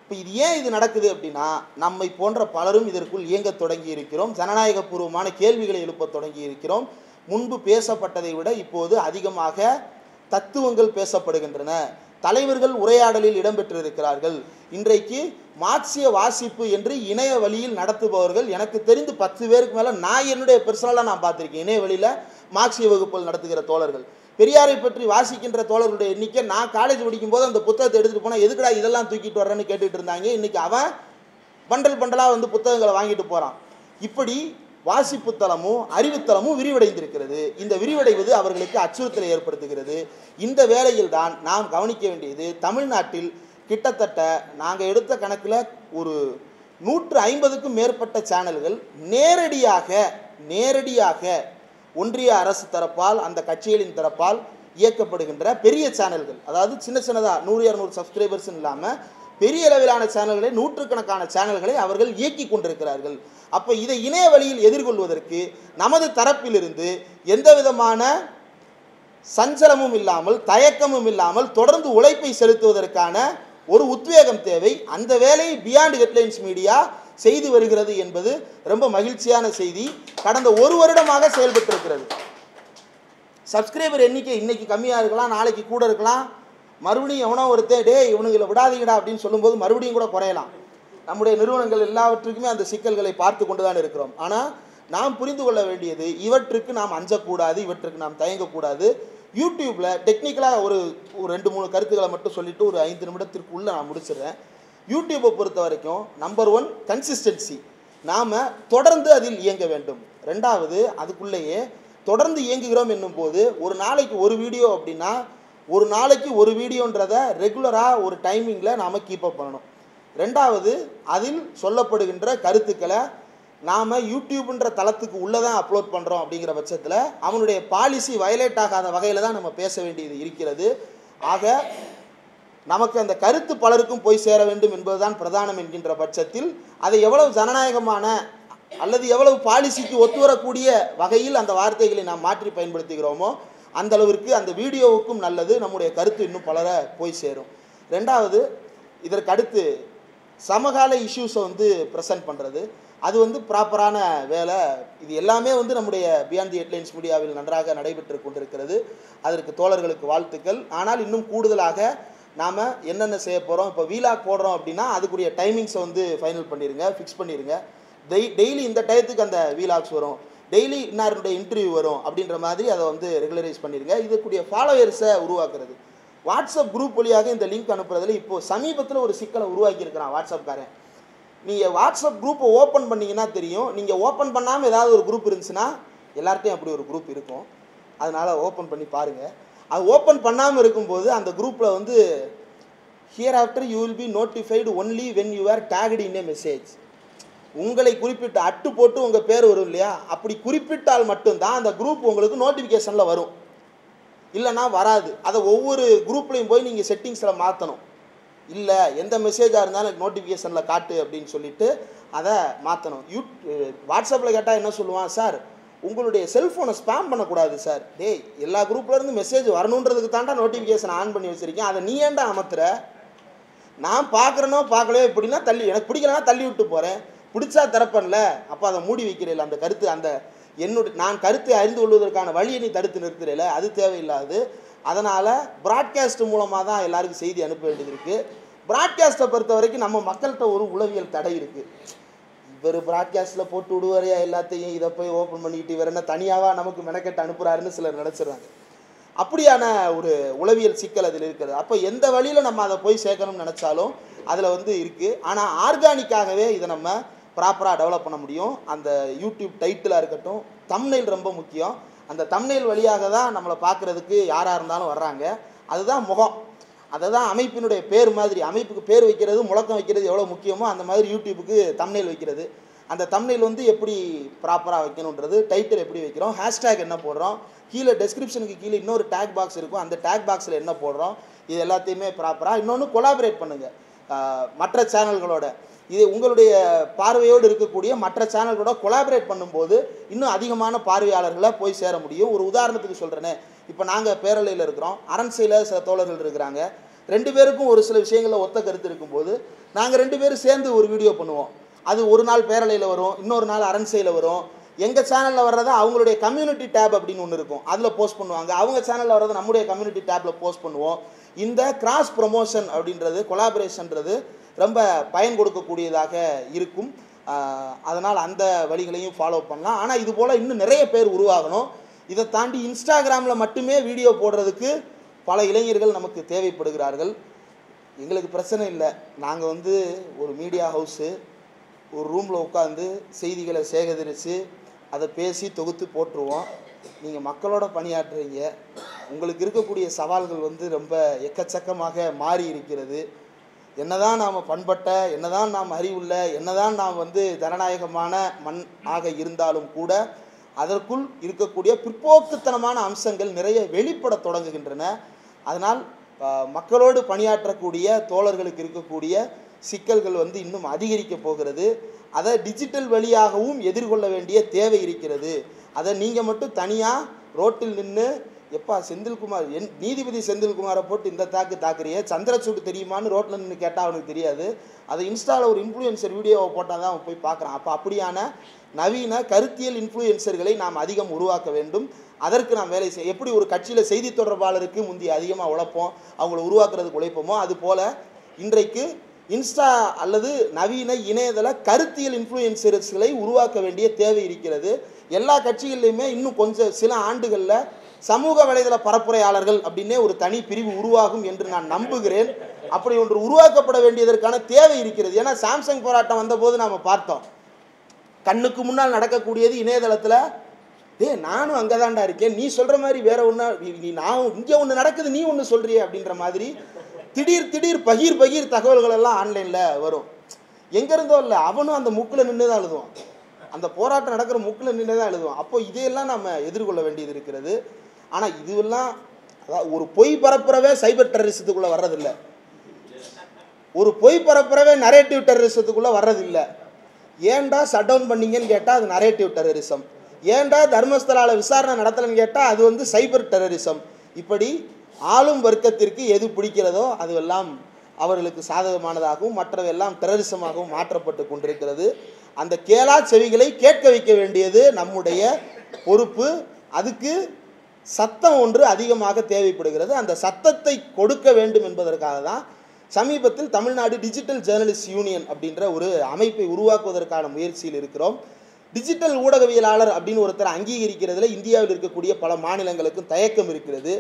இப்போ இது ஏன் இது நடக்குது அப்படின்னா, நம்மை போன்ற பலரும் இதற்குள் இயங்க தொடங்கி இருக்கிறோம். ஜனநாயகபூர்வமான கேள்விகளை எழுப்ப தொடங்கி இருக்கிறோம். முன்பு பேசப்பட்டதை விட இப்போது அதிகமாக தத்துவங்கள் பேசப்படுகின்றன. தலைவர்கள் உரையாடலில் இடம்பெற்றிருக்கிறார்கள். இன்றைக்கு மார்க்சிய வாசிப்பு என்று இணைய வழியில் நடத்துபவர்கள் எனக்கு தெரிந்து 10 பேருக்கு மேலே நான் என்னுடைய பர்சனலாக நான் பார்த்துருக்கேன். இணைய வழியில் மார்க்சிய வகுப்புகள் நடத்துகிற தோழர்கள். பெரியாரை பற்றி வாசிக்கின்ற தோழர்களுடைய எண்ணிக்கை, நான் காலேஜ் படிக்கும்போது அந்த புத்தகத்தை எடுத்துகிட்டு போனால் எதுக்குடா இதெல்லாம் தூக்கிட்டு வர்றேன்னு கேட்டுட்டு இருந்தாங்க. இன்றைக்கி அவன் பண்டலாக வந்து புத்தகங்களை வாங்கிட்டு போகிறான். இப்படி வாசிப்பு தளமும் அறிவுத்தளமும் விரிவடைந்திருக்கிறது. இந்த விரிவடைவது அவர்களுக்கு அச்சுறுத்தலை ஏற்படுத்துகிறது. இந்த வேளையில் தான் நாம் கவனிக்க வேண்டியது, தமிழ்நாட்டில் கிட்டத்தட்ட நாங்கள் எடுத்த கணக்கில் ஒரு 150க்கும் மேற்பட்ட சேனல்கள் நேரடியாக ஒன்றிய அரசு தரப்பால், அந்த கட்சிகளின் தரப்பால் இயக்கப்படுகின்ற பெரிய சேனல்கள், அதாவது சின்னதாக 100-200 சப்ஸ்கிரைபர்ஸ் இல்லாமல் பெரிய அளவிலான சேனல்களை, நூற்றுக்கணக்கான சேனல்களை அவர்கள் இயக்கி கொண்டிருக்கிறார்கள். அப்போ இதை இணைய வழியில் எதிர்கொள்வதற்கு நமது தரப்பிலிருந்து எந்த விதமான சஞ்சலமும் இல்லாமல், தயக்கமும் இல்லாமல் தொடர்ந்து உழைப்பை செலுத்துவதற்கான ஒரு உத்வேகம் தேவை. அந்த வேலையை பியாண்ட் ஹெட்லைன்ஸ் மீடியா செய்து வருகிறது என்பது ரொம்ப மகிழ்ச்சியான செய்தி. கடந்த 1 வருடமாக செயல்பட்டிருக்கிறது. சப்ஸ்கிரைபர் எண்ணிக்கை இன்னைக்கு கம்மியாக இருக்கலாம், நாளைக்கு கூட இருக்கலாம். மறுபடியும் எவனோ ஒருத்தர் இவனுங்களை விடாதீங்கடா அப்படின்னு சொல்லும்போது மறுபடியும் கூட குறையலாம். நம்முடைய நிறுவனங்கள் எல்லாவற்றுக்குமே அந்த சிக்கல்களை பார்த்து கொண்டு தான் இருக்கிறோம். ஆனால் நாம் புரிந்து கொள்ள வேண்டியது, இவற்றுக்கு நாம் அஞ்சக்கூடாது, இவற்றுக்கு நாம் தயங்கக்கூடாது. யூடியூப்பில் டெக்னிக்கலாக ஒரு 2-3 கருத்துக்களை மட்டும் சொல்லிவிட்டு ஒரு 5 நிமிடத்திற்குள்ளே நான் முடிச்சிடுறேன். யூடியூப்பை பொறுத்த வரைக்கும் நம்பர் 1 கன்சிஸ்டன்சி. நாம் தொடர்ந்து அதில் இயங்க வேண்டும். 2வது, அதுக்குள்ளேயே தொடர்ந்து இயங்குகிறோம் என்னும் போது ஒரு நாளைக்கு ஒரு வீடியோ அப்படின்னா, ஒரு நாளைக்கு ஒரு வீடியோன்றதை ரெகுலராக ஒரு டைமிங்கில் நாம் கீப்பப் பண்ணணும். 2வது, அதில் சொல்லப்படுகின்ற கருத்துக்களை நாம் யூடியூப்ன்ற தளத்துக்கு உள்ளே தான் அப்லோட் பண்ணுறோம். அப்படிங்கிற பட்சத்தில் அவனுடைய பாலிசி வயலேட் ஆகாத வகையில் தான் நம்ம பேச வேண்டியது இருக்கிறது. ஆக நமக்கு அந்த கருத்து பலருக்கும் போய் சேர வேண்டும் என்பதுதான் பிரதானம் என்கின்ற பட்சத்தில் அதை எவ்வளவு ஜனநாயகமான அல்லது எவ்வளவு பாலிசிக்கு ஒத்துவரக்கூடிய வகையில் அந்த வார்த்தைகளை நாம் மாற்றி பயன்படுத்துகிறோமோ அந்த அளவிற்கு அந்த வீடியோவுக்கும் நல்லது, நம்முடைய கருத்து இன்னும் பலரை போய் சேரும். 2வது, இதற்கு அடுத்து சமகால இஷ்யூஸை வந்து ப்ரெசென்ட் பண்ணுறது, அது வந்து ப்ராப்பரான வேலை. இது எல்லாமே வந்து நம்முடைய பியாண்ட் தி ஹெட்லைன்ஸ் மீடியாவில் நன்றாக நடைபெற்று கொண்டிருக்கிறது. அதற்கு தோழர்களுக்கு வாழ்த்துக்கள். ஆனால் இன்னும் கூடுதலாக நாம் என்னென்ன செய்ய போகிறோம், இப்போ வீலாக் போடுறோம் அப்படின்னா அதுக்குரிய டைமிங்ஸை வந்து ஃபைனல் பண்ணிடுங்க, ஃபிக்ஸ் பண்ணிடுங்க. டெய்லி இந்த டயத்துக்கு அந்த வீலாக்ஸ் வரும், டெய்லி இன்னாருடைய இன்டர்வியூ வரும் அப்படின்ற மாதிரி அதை வந்து ரெகுலரைஸ் பண்ணிடுங்க. இதுக்குரிய ஃபாலோவர்ஸை உருவாக்குறது, வாட்ஸ்அப் குரூப் வழியாக இந்த லிங்க் அனுப்புறதுல இப்போது சமீபத்தில் ஒரு சிக்கலை உருவாக்கியிருக்கிறான் வாட்ஸ்அப்காரன். நீங்கள் வாட்ஸ்அப் குரூப்பை ஓப்பன் பண்ணிங்கன்னா தெரியும். நீங்கள் ஓப்பன் பண்ணாமல் ஏதாவது ஒரு குரூப் இருந்துச்சுன்னா, எல்லார்ட்டையும் அப்படி ஒரு குரூப் இருக்கும், அதனால் ஓப்பன் பண்ணி பாருங்கள். அது ஓப்பன் பண்ணாமல் இருக்கும்போது அந்த குரூப்பில் வந்து here after you will be notified only when you are tagged in A message. உங்களை குறிப்பிட்டு அட்டு போட்டு உங்கள் பேர் வரும் இல்லையா, அப்படி குறிப்பிட்டால் மட்டும்தான் அந்த குரூப் உங்களுக்கு நோட்டிஃபிகேஷனில் வரும், இல்லைன்னா வராது. அதை ஒவ்வொரு குரூப்லேயும் போய் நீங்கள் செட்டிங்ஸில் மாற்றணும். இல்லை எந்த மெசேஜாக இருந்தாலும் எனக்கு நோட்டிஃபிகேஷனில் காட்டு அப்படின்னு சொல்லிவிட்டு அதை மாற்றணும். வாட்ஸ்அப்பில் கேட்டால் என்ன சொல்லுவான், சார் உங்களுடைய செல்ஃபோனை ஸ்பேம் பண்ணக்கூடாது சார். டேய், எல்லா குரூப்லேருந்து மெசேஜ் வரணுன்றதுக்கு தாண்டா நோட்டிஃபிகேஷன் ஆன் பண்ணி வச்சுருக்கேன், அதை நீ ஏன்டா அமர்த்துற? நான் பார்க்குறேனோ பார்க்கலையோ, எப்படின்னா தள்ளி, எனக்கு பிடிக்கலன்னா தள்ளி விட்டு போகிறேன், பிடிச்சா திறப்பன்ல, அப்போ அதை மூடி வைக்கிறீல்ல. அந்த கருத்து, அந்த நான் கருத்தை அறிந்து கொள்வதற்கான வழியை நீ தடுத்து நிறுத்துறீல, அது தேவையில்லாது. அதனால் ப்ராட்காஸ்ட் மூலமாக தான் எல்லாருக்கும் செய்தி அனுப்ப வேண்டியது இருக்குது. ப்ராட்காஸ்ட்டை பொறுத்த வரைக்கும் நம்ம மக்கள்கிட்ட ஒரு உளவியல் தடை இருக்குது. இவர் ப்ராட்காஸ்ட்டில் போட்டு விடுவாரையா எல்லாத்தையும், இதை போய் ஓப்பன் பண்ணிக்கிட்டு இவர் என்ன தனியாக நமக்கு மெனக்கெட்டு அனுப்புகிறாருன்னு சிலர் நினச்சிடுறாங்க. அப்படியான ஒரு உளவியல் சிக்கல் அதில் இருக்கிறது. அப்போ எந்த வழியில் நம்ம அதை போய் சேர்க்கணும்னு நினச்சாலும் அதில் வந்து இருக்குது. ஆனால் ஆர்கானிக்காகவே இதை நம்ம ப்ராப்பராக டெவலப் பண்ண முடியும். அந்த யூடியூப் டைட்டிலாக இருக்கட்டும், தம்ப்நெயில் ரொம்ப முக்கியம். அந்த தம்ப்நெயில் வழியாக தான் நம்மளை பார்க்குறதுக்கு யாராக இருந்தாலும் வர்றாங்க. அதுதான் முகம், அதை தான் அமைப்பினுடைய பேர் மாதிரி. அமைப்புக்கு பேர் வைக்கிறது, முழக்கம் வைக்கிறது எவ்வளோ முக்கியமோ அந்த மாதிரி யூடியூப்புக்கு தம்ப்நெயில் வைக்கிறது. அந்த தம்ப்நெயில் வந்து எப்படி ப்ராப்பராக வைக்கணுன்றது, டைட்டில் எப்படி வைக்கிறோம், ஹேஷ்டேக் என்ன போடுறோம், கீழே டெஸ்கிரிப்ஷனுக்கு கீழே இன்னொரு டேக் பாக்ஸ் இருக்கும், அந்த டேக் பாக்ஸில் என்ன போடுறோம், இது எல்லாத்தையுமே ப்ராப்பராக. இன்னொன்று கொலாபரேட் பண்ணுங்கள் மற்ற சேனல்களோட. இது உங்களுடைய பார்வையோடு இருக்கக்கூடிய மற்ற சேனல்களோட கொலாபரேட் பண்ணும்போது இன்னும் அதிகமான பார்வையாளர்களை போய் சேர முடியும். ஒரு உதாரணத்துக்கு சொல்கிறேனே, இப்போ நாங்கள் பேரலையில் இருக்கிறோம், அரண்சையில் சில தோழர்கள் இருக்கிறாங்க, 2 பேருக்கும் ஒரு சில விஷயங்களில் ஒத்த கருத்து இருக்கும்போது நாங்கள் 2 பேரும் சேர்ந்து ஒரு வீடியோ பண்ணுவோம். அது ஒரு நாள் பேரலையில் வரும், இன்னொரு நாள் அரண்சையில் வரும். எங்கள் சேனலில் வர்றதை அவங்களுடைய கம்யூனிட்டி டேப் அப்படின்னு ஒன்று இருக்கும், அதில் போஸ்ட் பண்ணுவாங்க. அவங்க சேனலில் வர்றதை நம்முடைய கம்யூனிட்டி டேப்பில் போஸ்ட் பண்ணுவோம். இந்த கிராஸ் ப்ரொமோஷன் அப்படின்றது, கொலாபரேஷன்றது ரொம்ப பயன் கொடுக்கக்கூடியதாக இருக்கும். அதனால் அந்த வழிகளையும் ஃபாலோ பண்ணலாம். ஆனால் இது போல் இன்னும் நிறைய பேர் உருவாகணும். இதை தாண்டி இன்ஸ்டாகிராமில் மட்டுமே வீடியோ போடுறதுக்கு பல இளைஞர்கள் நமக்கு தேவைப்படுகிறார்கள். எங்களுக்கு பிரச்சனை இல்லை. நாங்கள் ஒரு மீடியா ஹவுஸு, ஒரு ரூமில் உட்காந்து செய்திகளை சேகரித்து அதை பேசி தொகுத்து போட்டுருவோம். நீங்கள் மக்களோட பணியாற்றுறீங்க. உங்களுக்கு இருக்கக்கூடிய சவால்கள் ரொம்ப எக்கச்சக்கமாக மாறி இருக்கிறது. என்னதான் நாம் பண்பட்ட, என்னதான் நாம் அறிவுள்ள, என்னதான் நாம் ஜனநாயகமான மண் ஆக இருந்தாலும் கூட அதற்குள் இருக்கக்கூடிய பிற்போக்குத்தனமான அம்சங்கள் நிறைய வெளிப்பட தொடங்குகின்றன. அதனால் மக்களோடு பணியாற்றக்கூடிய தோழர்களுக்கு இருக்கக்கூடிய சிக்கல்கள் இன்னும் அதிகரிக்க போகிறது. அதை டிஜிட்டல் வழியாகவும் எதிர்கொள்ள வேண்டிய தேவை இருக்கிறது. அதை நீங்கள் மட்டும் தனியாக ரோட்டில் நின்று எப்பா செந்தில்குமார், நீதிபதி செந்தில்குமாரை போட்டு இந்த தாக்குறியே, சந்திரசூடு தெரியுமான்னு ரோட்டில் நின்று கேட்டால் அவனுக்கு தெரியாது. அதை இன்ஸ்டாவில் ஒரு இன்ஃப்ளூயன்சர் வீடியோவை போட்டால் தான் அவன் போய் பார்க்குறான். அப்போ அப்படியான நவீன கருத்தியல் இன்ஃப்ளூயன்சர்களை நாம் அதிகம் உருவாக்க வேண்டும். அதற்கு நாம் வேலை செய்ய, எப்படி ஒரு கட்சியில் செய்தி தொடர்பாளருக்கு முந்தைய அதிகமாக உழைப்போம், அவங்கள உருவாக்குறதுக்கு உழைப்போமோ, அதுபோல் இன்றைக்கு இன்ஸ்டா அல்லது நவீன இணையதள கருத்தியல் இன்ஃப்ளூயன்சர்ஸ்களை உருவாக்க வேண்டிய தேவை இருக்கிறது. எல்லா கட்சிகள்லையுமே இன்னும் கொஞ்சம் சில ஆண்டுகளில் சமூக வலைதள பரப்புரையாளர்கள் அப்படின்னே ஒரு தனி பிரிவு உருவாகும் என்று நான் நம்புகிறேன். அப்படி ஒன்று உருவாக்கப்பட வேண்டியதற்கான தேவை இருக்கிறது. ஏன்னா சாம்சங் போராட்டம் வந்தபோது நாம் பார்த்தோம், கண்ணுக்கு முன்னால் நடக்கக்கூடியது இணையதளத்தில், நானும் அங்கே தான்டா இருக்கேன், நீ சொல்கிற மாதிரி வேற ஒன்று, நான் இங்கே ஒன்று நடக்குது, நீ ஒன்று சொல்கிறியே அப்படின்ற மாதிரி திடீர் பகீர் தகவல்கள் எல்லாம் ஆன்லைனில் வரும். எங்கேருந்தோ இல்லை, அவனும் அந்த முக்கில் நின்று தான் எழுதுவான், அந்த போராட்டம் நடக்கிற முக்கில் நின்று தான் எழுதுவான். அப்போ இதையெல்லாம் நம்ம எதிர்கொள்ள வேண்டியது இருக்கிறது. ஆனால் இதுவெல்லாம் ஒரு பொய் பரப்புறவே சைபர் டெரரிசத்துக்குள்ளே வர்றதில்லை, ஒரு பொய் பரப்புறவே நரேட்டிவ் டெரரிசத்துக்குள்ளே வர்றதில்லை. ஏன்டா ஷட் டவுன் பண்ணீங்கன்னு கேட்டால் அது நரேட்டிவ் டெரரிசம், ஏன்டா தர்மஸ்தலாவில் விசாரணை நடத்தலைன்னு கேட்டால் அது சைபர் டெரரிசம். இப்படி ஆளும் வர்க்கத்திற்கு எது பிடிக்கிறதோ அதுவெல்லாம் அவர்களுக்கு சாதகமானதாகவும் மற்றவெல்லாம் டெரரிசமாகவும் மாற்றப்பட்டு கொண்டிருக்கிறது. அந்த கேளா செவிகளை கேட்க வைக்க வேண்டியது நம்முடைய பொறுப்பு. அதுக்கு சத்தம் ஒன்று அதிகமாக தேவைப்படுகிறது. அந்த சத்தத்தை கொடுக்க வேண்டும் என்பதற்காக தான் சமீபத்தில் தமிழ்நாடு டிஜிட்டல் ஜேர்னலிஸ்ட் யூனியன் அப்படின்ற ஒரு அமைப்பை உருவாக்குவதற்கான முயற்சியில் இருக்கிறோம். டிஜிட்டல் ஊடகவியலாளர் அப்படின்னு ஒருத்தர் அங்கீகரிக்கிறதுல இந்தியாவில் இருக்கக்கூடிய பல மாநிலங்களுக்கும் தயக்கம் இருக்கிறது.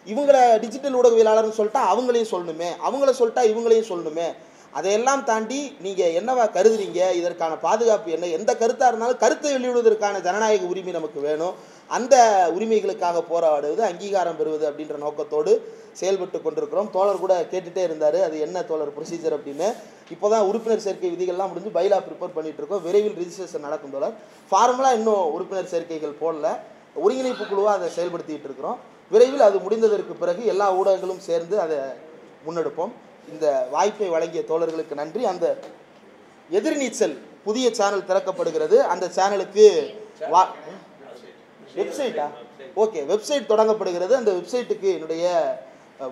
இவங்களை டிஜிட்டல் ஊடகவியலாளர்னு சொல்லிட்டா அவங்களையும் சொல்லணுமே, அவங்கள சொல்லிட்டா இவங்களையும் சொல்லணுமே. அதையெல்லாம் தாண்டி நீங்கள் என்னவா கருதுறீங்க, இதற்கான பாதுகாப்பு என்ன, எந்த கருத்தாக இருந்தாலும் கருத்தை வெளியிடுவதற்கான ஜனநாயக உரிமை நமக்கு வேணும். அந்த உரிமைகளுக்காக போராடுவது, அங்கீகாரம் பெறுவது அப்படின்ற நோக்கத்தோடு செயல்பட்டு கொண்டிருக்கிறோம். தோழர் கூட கேட்டுகிட்டே இருந்தார், அது என்ன தோழர் ப்ரொசீஜர் அப்படின்னு. இப்போ தான் உறுப்பினர் சேர்க்கை விதிகள்லாம் முடிஞ்சு பைலா ப்ரிப்பேர் பண்ணிகிட்டு இருக்கோம். விரைவில் ரிஜிஸ்ட்ரேஷன் நடக்கும் தோழர். ஃபார்மலாக இன்னும் உறுப்பினர் சேர்க்கைகள் போடல, ஒருங்கிணைப்பு குழுவாக அதை செயல்படுத்திகிட்டு இருக்கிறோம். விரைவில் அது முடிந்ததற்கு பிறகு எல்லா ஊடகங்களும் சேர்ந்து அதை முன்னெடுப்போம். இந்த வாய்ப்பை வழங்கிய தோழர்களுக்கு நன்றி. அந்த எதிர்நீச்சல் புதிய சேனல் திறக்கப்படுகிறது. அந்த சேனலுக்கு வெப்சைட்டா ஓகே, வெப்சைட் தொடங்கப்படுகிறது. அந்த வெப்சைட்டுக்கு என்னுடைய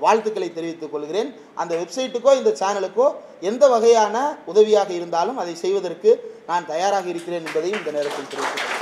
வாழ்த்துக்களை தெரிவித்துக் கொள்கிறேன். அந்த வெப்சைட்டுக்கோ இந்த சேனலுக்கோ எந்த வகையான உதவியாக இருந்தாலும் அதை செய்வதற்கு நான் தயாராக இருக்கிறேன் என்பதையும் இந்த நேரத்தில் தெரிவித்துக் கொள்கிறேன்.